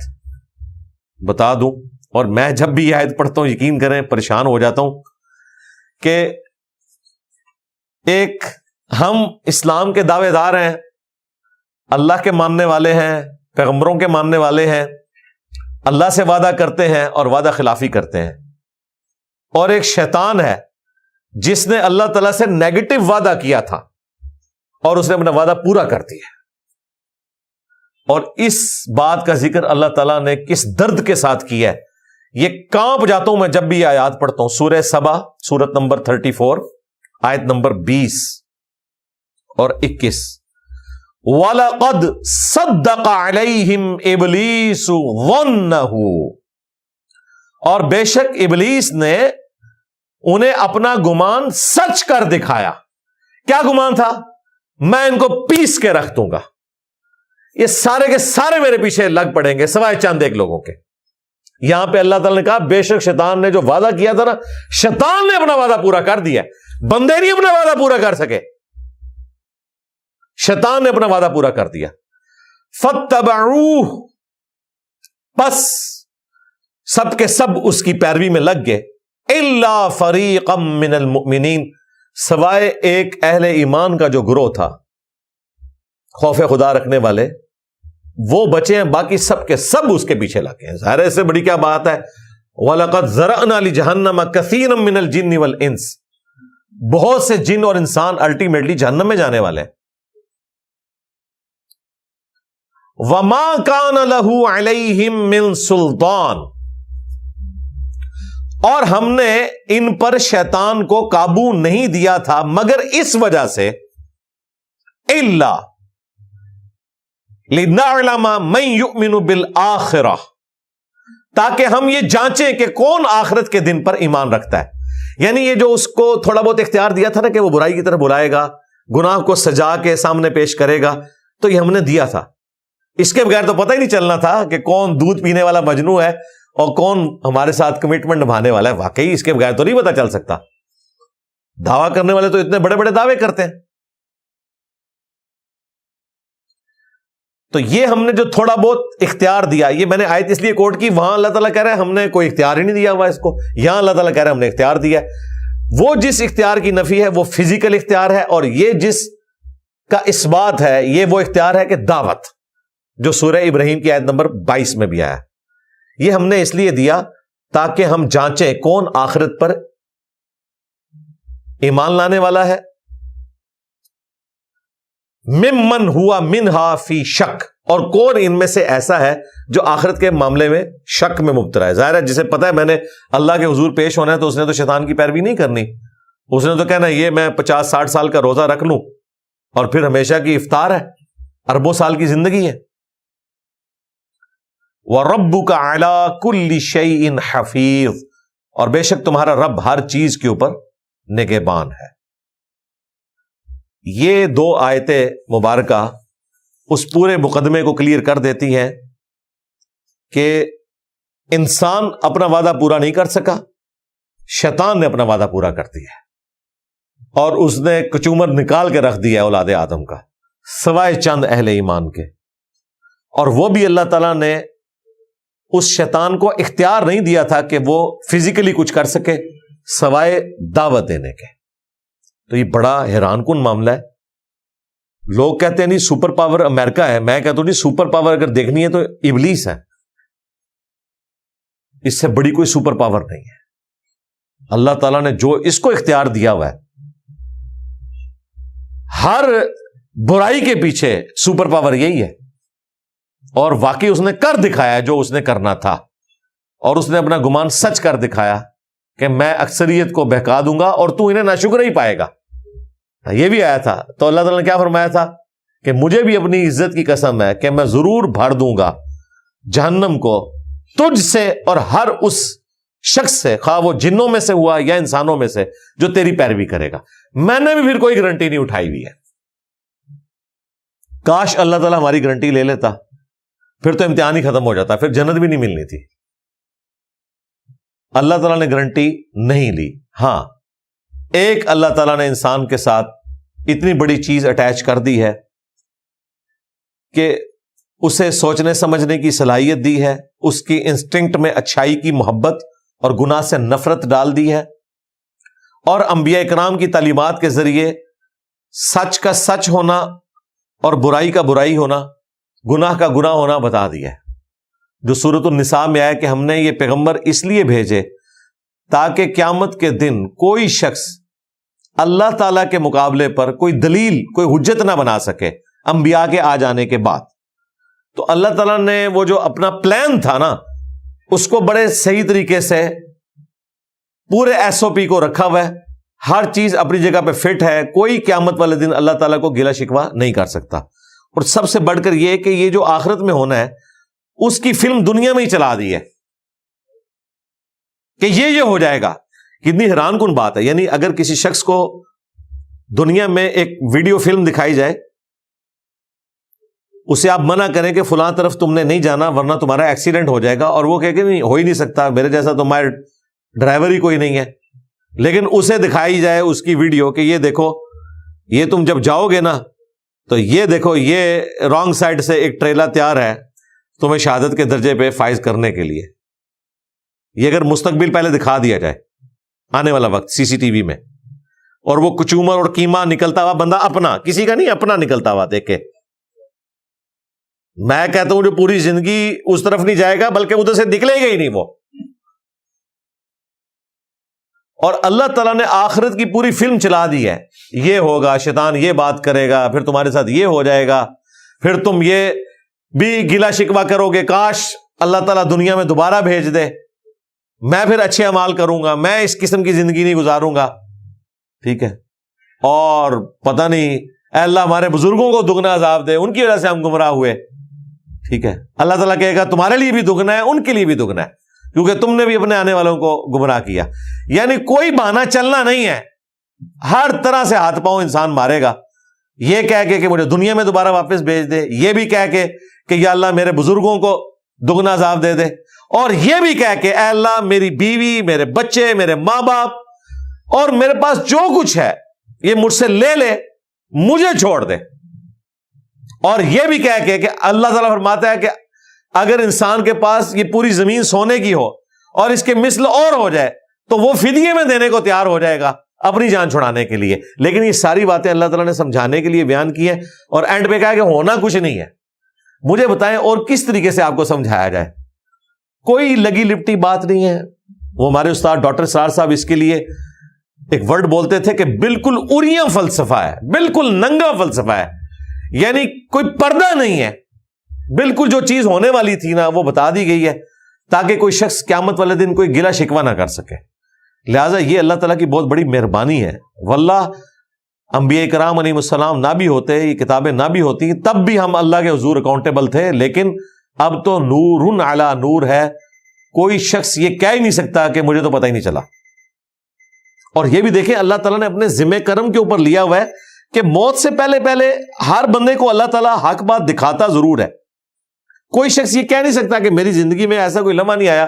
بتا دوں، اور میں جب بھی یہ آیت پڑھتا ہوں یقین کریں پریشان ہو جاتا ہوں کہ ایک ہم اسلام کے دعوے دار ہیں، اللہ کے ماننے والے ہیں، پیغمبروں کے ماننے والے ہیں، اللہ سے وعدہ کرتے ہیں اور وعدہ خلافی کرتے ہیں، اور ایک شیطان ہے جس نے اللہ تعالیٰ سے نیگیٹو وعدہ کیا تھا اور اس نے اپنا وعدہ پورا کر دیا. اور اس بات کا ذکر اللہ تعالیٰ نے کس درد کے ساتھ کیا ہے، یہ کانپ جاتا ہوں میں جب بھی آیات پڑھتا ہوں. سورہ سبا سورت نمبر 34 آیت نمبر 20 اور 21. وَلَقَدْ صَدَّقَ عَلَيْهِمْ إِبْلِيسُ ظَنَّهُ، اور بے شک ابلیس نے انہیں اپنا گمان سچ کر دکھایا. کیا گمان تھا؟ میں ان کو پیس کے رکھ دوں گا، یہ سارے کے سارے میرے پیچھے لگ پڑیں گے سوائے چند ایک لوگوں کے. یہاں پہ اللہ تعالیٰ نے کہا بے شک شیطان نے جو وعدہ کیا تھا نا، شیطان نے اپنا وعدہ پورا کر دیا، بندے نہیں اپنا وعدہ پورا کر سکے، شیطان نے اپنا وعدہ پورا کر دیا. فَاتَّبَعُوهُ، پس سب کے سب اس کی پیروی میں لگ گئے. إِلَّا فَرِيقًا مِّنَ الْمُؤْمِنِينَ، سوائے ایک اہل ایمان کا جو گروہ تھا، خوف خدا رکھنے والے، وہ بچے ہیں، باقی سب کے سب اس کے پیچھے لگے ہیں. ظاہر ہے اس سے بڑی کیا بات ہے. وَلَقَدْ زَرَعْنَا لِجَهَنَّمَ كَثِيرًا مِّنَ الْجِنِّ وَالْإِنسِ، بہت سے جن اور انسان الٹیمیٹلی جہنم میں جانے والے ہیں. وَمَا كَانَ لَهُ عَلَيْهِمْ مِنْ سُلْطَانٍ، اور ہم نے ان پر شیطان کو قابو نہیں دیا تھا مگر اس وجہ سے الا لنعلم من یؤمن بالآخرہ، تاکہ ہم یہ جانچیں کہ کون آخرت کے دن پر ایمان رکھتا ہے. یعنی یہ جو اس کو تھوڑا بہت اختیار دیا تھا نا کہ وہ برائی کی طرف بلائے گا، گناہ کو سجا کے سامنے پیش کرے گا، تو یہ ہم نے دیا تھا. اس کے بغیر تو پتہ ہی نہیں چلنا تھا کہ کون دودھ پینے والا مجنو ہے اور کون ہمارے ساتھ کمٹمنٹ نبھانے والا ہے. واقعی اس کے بغیر تو نہیں پتہ چل سکتا. دعویٰ کرنے والے تو اتنے بڑے بڑے دعوے کرتے ہیں. تو یہ ہم نے جو تھوڑا بہت اختیار دیا، یہ میں نے آیت اس لیے کوٹ کی، وہاں اللہ تعالیٰ کہہ رہا ہے ہم نے کوئی اختیار ہی نہیں دیا ہوا اس کو. یہاں اللہ تعالیٰ کہہ رہا ہے ہم نے اختیار دیا ہے. وہ جس اختیار کی نفی ہے وہ فزیکل اختیار ہے، اور یہ جس کا اثبات ہے یہ وہ اختیار ہے کہ دعوت، جو سورہ ابراہیم کی آیت نمبر 22 میں بھی آیا. یہ ہم نے اس لیے دیا تاکہ ہم جانچیں کون آخرت پر ایمان لانے والا ہے. ممن ہوا منہا فی شک، اور کون ان میں سے ایسا ہے جو آخرت کے معاملے میں شک میں مبتلا ہے. ظاہر ہے جسے پتا ہے میں نے اللہ کے حضور پیش ہونا ہے تو اس نے تو شیطان کی پیروی نہیں کرنی. اس نے تو کہنا یہ میں 50-60 سال کا روزہ رکھ لوں اور پھر ہمیشہ کی افطار ہے، اربوں سال کی زندگی ہے. وَرَبُّكَ عَلَىٰ كُلِّ شَيْءٍ حَفِيظٌ، اور بے شک تمہارا رب ہر چیز کے اوپر نگہبان ہے. یہ دو آیتیں مبارکہ اس پورے مقدمے کو کلیئر کر دیتی ہیں کہ انسان اپنا وعدہ پورا نہیں کر سکا، شیطان نے اپنا وعدہ پورا کر دیا اور اس نے کچومر نکال کے رکھ دیا اولاد آدم کا سوائے چند اہل ایمان کے. اور وہ بھی اللہ تعالیٰ نے اس شیطان کو اختیار نہیں دیا تھا کہ وہ فزیکلی کچھ کر سکے سوائے دعوت دینے کے. تو یہ بڑا حیران کن معاملہ ہے. لوگ کہتے ہیں نہیں سپر پاور امریکہ ہے، میں کہتا ہوں نہیں، سپر پاور اگر دیکھنی ہے تو ابلیس ہے، اس سے بڑی کوئی سپر پاور نہیں ہے. اللہ تعالیٰ نے جو اس کو اختیار دیا ہوا ہے، ہر برائی کے پیچھے سپر پاور یہی ہے، اور واقعی اس نے کر دکھایا جو اس نے کرنا تھا، اور اس نے اپنا گمان سچ کر دکھایا کہ میں اکثریت کو بہکا دوں گا اور تو انہیں ناشکر ہی پائے گا. یہ بھی آیا تھا تو اللہ تعالیٰ نے کیا فرمایا تھا کہ مجھے بھی اپنی عزت کی قسم ہے کہ میں ضرور بھر دوں گا جہنم کو تجھ سے اور ہر اس شخص سے، خواہ وہ جنوں میں سے ہوا یا انسانوں میں سے، جو تیری پیروی کرے گا۔ میں نے بھی پھر کوئی گارنٹی نہیں اٹھائی ہوئی ہے۔ کاش اللہ تعالیٰ ہماری گارنٹی لے لیتا، پھر تو امتحان ہی ختم ہو جاتا، پھر جنت بھی نہیں ملنی تھی۔ اللہ تعالیٰ نے گارنٹی نہیں لی۔ ہاں، ایک اللہ تعالیٰ نے انسان کے ساتھ اتنی بڑی چیز اٹیچ کر دی ہے کہ اسے سوچنے سمجھنے کی صلاحیت دی ہے، اس کی انسٹنکٹ میں اچھائی کی محبت اور گناہ سے نفرت ڈال دی ہے، اور انبیاء کرام کی تعلیمات کے ذریعے سچ کا سچ ہونا اور برائی کا برائی ہونا، گناہ کا گناہ ہونا بتا دیا ہے۔ جو سورۃ النساء میں آیا کہ ہم نے یہ پیغمبر اس لیے بھیجے تاکہ قیامت کے دن کوئی شخص اللہ تعالیٰ کے مقابلے پر کوئی دلیل، کوئی حجت نہ بنا سکے انبیاء کے آ جانے کے بعد۔ تو اللہ تعالیٰ نے وہ جو اپنا پلان تھا نا، اس کو بڑے صحیح طریقے سے پورے ایس او پی کو رکھا ہوا ہے، ہر چیز اپنی جگہ پہ فٹ ہے، کوئی قیامت والے دن اللہ تعالیٰ کو گلہ شکوہ نہیں کر سکتا۔ اور سب سے بڑھ کر یہ کہ یہ جو آخرت میں ہونا ہے اس کی فلم دنیا میں ہی چلا دی ہے کہ یہ ہو جائے گا۔ کتنی حیران کن بات ہے، یعنی اگر کسی شخص کو دنیا میں ایک ویڈیو فلم دکھائی جائے، اسے آپ منع کریں کہ فلاں طرف تم نے نہیں جانا ورنہ تمہارا ایکسیڈنٹ ہو جائے گا، اور وہ کہے کہ نہیں، ہو ہی نہیں سکتا، میرے جیسا تو ہمارے ڈرائیور ہی کوئی نہیں ہے، لیکن اسے دکھائی جائے اس کی ویڈیو کہ یہ دیکھو، یہ تم جب جاؤ گے نا تو یہ دیکھو، یہ رانگ سائڈ سے ایک ٹریلا تیار ہے تمہیں شہادت کے درجے پہ فائز کرنے کے لیے۔ یہ اگر مستقبل پہلے دکھا دیا جائے، آنے والا وقت سی سی ٹی وی میں، اور وہ کچومر اور قیمہ نکلتا ہوا، بندہ اپنا، کسی کا نہیں، اپنا نکلتا ہوا دیکھے، میں کہتا ہوں جو پوری زندگی اس طرف نہیں جائے گا بلکہ ادھر سے نکلے گا ہی نہیں وہ۔ اور اللہ تعالیٰ نے آخرت کی پوری فلم چلا دی ہے، یہ ہوگا، شیطان یہ بات کرے گا، پھر تمہارے ساتھ یہ ہو جائے گا، پھر تم یہ بھی گلا شکوہ کرو گے، کاش اللہ تعالیٰ دنیا میں دوبارہ بھیج دے، میں پھر اچھے اعمال کروں گا، میں اس قسم کی زندگی نہیں گزاروں گا، ٹھیک ہے، اور پتہ نہیں اے اللہ ہمارے بزرگوں کو دگنا عذاب دے، ان کی وجہ سے ہم گمراہ ہوئے، ٹھیک ہے۔ اللہ تعالیٰ کہے گا تمہارے لیے بھی دگنا ہے، ان کے لیے بھی دگنا ہے، کیونکہ تم نے بھی اپنے آنے والوں کو گمراہ کیا۔ یعنی کوئی بہانہ چلنا نہیں ہے، ہر طرح سے ہاتھ پاؤں انسان مارے گا، یہ کہہ کے کہ مجھے دنیا میں دوبارہ واپس بھیج دے، یہ بھی کہہ کے کہ یا اللہ میرے بزرگوں کو دگنا عذاب دے دے، اور یہ بھی کہہ کے اے اللہ میری بیوی، میرے بچے، میرے ماں باپ اور میرے پاس جو کچھ ہے یہ مجھ سے لے لے، مجھے چھوڑ دے۔ اور یہ بھی کہہ کے کہ اللہ تعالیٰ فرماتا ہے کہ اگر انسان کے پاس یہ پوری زمین سونے کی ہو اور اس کے مثل اور ہو جائے تو وہ فدیے میں دینے کو تیار ہو جائے گا اپنی جان چھڑانے کے لیے۔ لیکن یہ ساری باتیں اللہ تعالیٰ نے سمجھانے کے لیے بیان کی ہیں، اور اینڈ پہ کہا کہ ہونا کچھ نہیں ہے۔ مجھے بتائیں اور کس طریقے سے آپ کو سمجھایا جائے؟ کوئی لگی لپٹی بات نہیں ہے۔ وہ ہمارے استاد ڈاکٹر سرار صاحب اس کے لیے ایک ورڈ بولتے تھے کہ بالکل اریاں فلسفہ ہے، بالکل ننگا فلسفہ ہے، یعنی کوئی پردہ نہیں ہے، بالکل جو چیز ہونے والی تھی نا وہ بتا دی گئی ہے تاکہ کوئی شخص قیامت والے دن کوئی گلا شکوہ نہ کر سکے۔ لہٰذا یہ اللہ تعالیٰ کی بہت بڑی مہربانی ہے۔ واللہ انبیاء کرام علیہ السلام نہ بھی ہوتے، یہ کتابیں نہ بھی ہوتی، تب بھی ہم اللہ کے حضور اکاؤنٹیبل تھے، لیکن اب تو نور علی نور ہے، کوئی شخص یہ کہہ ہی نہیں سکتا کہ مجھے تو پتہ ہی نہیں چلا۔ اور یہ بھی دیکھیں اللہ تعالیٰ نے اپنے ذمہ کرم کے اوپر لیا ہوا ہے کہ موت سے پہلے پہلے ہر بندے کو اللہ تعالیٰ حق بات دکھاتا ضرور ہے۔ کوئی شخص یہ کہہ نہیں سکتا کہ میری زندگی میں ایسا کوئی لمحہ نہیں آیا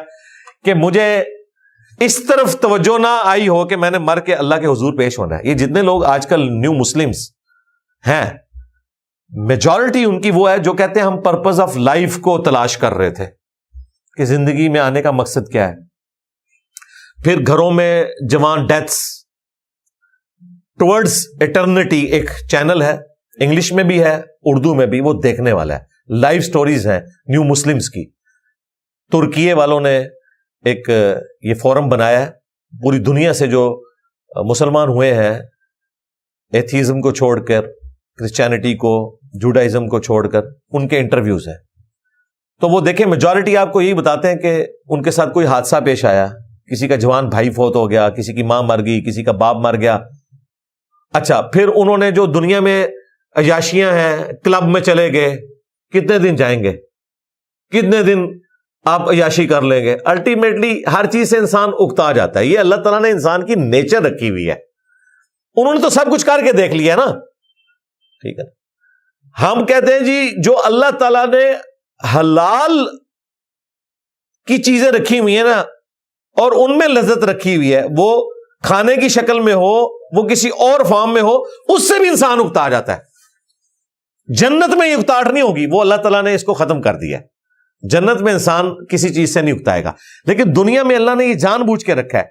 کہ مجھے اس طرف توجہ نہ آئی ہو کہ میں نے مر کے اللہ کے حضور پیش ہونا ہے۔ یہ جتنے لوگ آج کل نیو مسلمز ہیں، میجورٹی ان کی وہ ہے جو کہتے ہیں ہم پرپز آف لائف کو تلاش کر رہے تھے کہ زندگی میں آنے کا مقصد کیا ہے۔ پھر گھروں میں جوان ڈیتھس ٹورڈز ایٹرنیٹی ایک چینل ہے، انگلش میں بھی ہے اردو میں بھی، وہ دیکھنے والا ہے، لائف سٹوریز ہیں نیو مسلمز کی۔ ترکیے والوں نے ایک یہ فورم بنایا ہے، پوری دنیا سے جو مسلمان ہوئے ہیں ایتھیزم کو چھوڑ کر، کرسچینٹی کو، جوڈائزم کو چھوڑ کر، ان کے انٹرویوز ہیں۔ تو وہ دیکھیں میجورٹی آپ کو یہی بتاتے ہیں کہ ان کے ساتھ کوئی حادثہ پیش آیا، کسی کا جوان بھائی فوت ہو گیا، کسی کی ماں مر گئی، کسی کا باپ مر گیا۔ اچھا، پھر انہوں نے جو دنیا میں عیاشیاں ہیں، کلب میں چلے گئے، کتنے دن جائیں گے؟ کتنے دن آپ عیاشی کر لیں گے. الٹیمیٹلی ہر چیز سے انسان اکتا جاتا ہے. یہ اللہ تعالیٰ نے انسان کی نیچر رکھی ہوئی ہے. انہوں نے تو سب کچھ کر کے دیکھ لیا نا. ٹھیک ہے, ہم کہتے ہیں جی جو اللہ تعالیٰ نے حلال کی چیزیں رکھی ہوئی ہیں نا, اور ان میں لذت رکھی ہوئی ہے, وہ کھانے کی شکل میں ہو, وہ کسی اور فارم میں ہو, اس سے بھی انسان اکتا جاتا ہے. جنت میں یہ اکتاہٹ نہیں ہوگی, وہ اللہ تعالیٰ نے اس کو ختم کر دیا ہے. جنت میں انسان کسی چیز سے نہیں اکتائے گا. لیکن دنیا میں اللہ نے یہ جان بوجھ کے رکھا ہے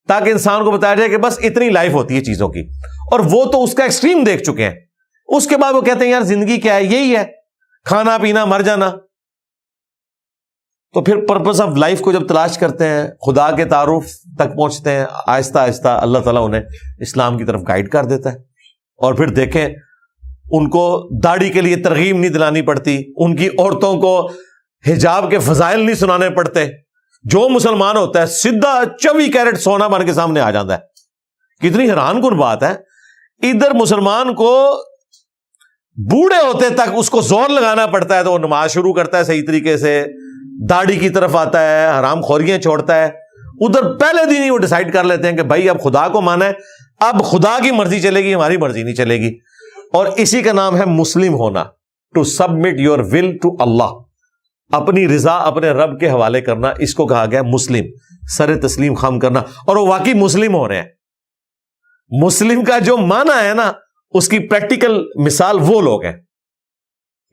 تاکہ انسان کو بتایا جائے کہ بس اتنی لائف ہوتی ہے چیزوں کی, اور وہ تو اس کا ایکسٹریم دیکھ چکے ہیں. اس کے بعد وہ کہتے ہیں یار زندگی کیا ہے, یہی ہے کھانا پینا مر جانا. تو پھر پرپز آف لائف کو جب تلاش کرتے ہیں, خدا کے تعارف تک پہنچتے ہیں, آہستہ آہستہ اللہ تعالیٰ انہیں اسلام کی طرف گائیڈ کر دیتا ہے. اور پھر دیکھیں ان کو داڑھی کے لیے ترغیب نہیں دلانی پڑتی, ان کی عورتوں کو حجاب کے فضائل نہیں سنانے پڑتے. جو مسلمان ہوتا ہے سیدھا 24 کیرٹ سونا بن کے سامنے آ جاتا ہے. کتنی حیران کن بات ہے, ادھر مسلمان کو بوڑھے ہوتے تک اس کو زور لگانا پڑتا ہے تو وہ نماز شروع کرتا ہے صحیح طریقے سے, داڑھی کی طرف آتا ہے, حرام خوریاں چھوڑتا ہے. ادھر پہلے دن ہی وہ ڈیسائیڈ کر لیتے ہیں کہ بھائی اب خدا کو مانا ہے, اب خدا کی مرضی چلے گی, ہماری مرضی نہیں چلے گی. اور اسی کا نام ہے مسلم ہونا, to submit your will to Allah, اپنی رضا اپنے رب کے حوالے کرنا. اس کو کہا گیا مسلم, سر تسلیم خم کرنا. اور وہ واقعی مسلم ہو رہے ہیں. مسلم کا جو معنی ہے نا, اس کی پریکٹیکل مثال وہ لوگ ہیں.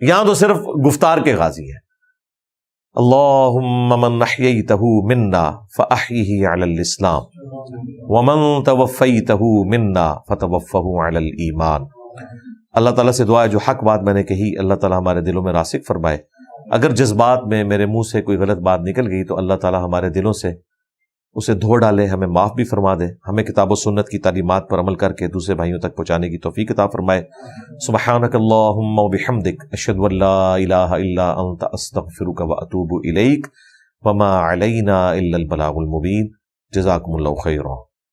یہاں تو صرف گفتار کے غازی ہیں. اللہم من احییتہ منا فاحیہ علی الاسلام ومن توفیتہ منا فتوفہ علی الایمان. اللہ تعالیٰ سے دعا ہے جو حق بات میں نے کہی اللہ تعالیٰ ہمارے دلوں میں راسخ فرمائے. اگر جس بات میں میرے منہ سے کوئی غلط بات نکل گئی تو اللہ تعالیٰ ہمارے دلوں سے اسے دھو ڈالے, ہمیں معاف بھی فرما دے, ہمیں کتاب و سنت کی تعلیمات پر عمل کر کے دوسرے بھائیوں تک پہنچانے کی توفیق عطا فرمائے. سبحانک اللہم و بحمدک اشہد ان لا الہ الا انت استغفرک و اتوب الیک وما علینا الا البلاغ المبین. جزاکم اللہ خیرا.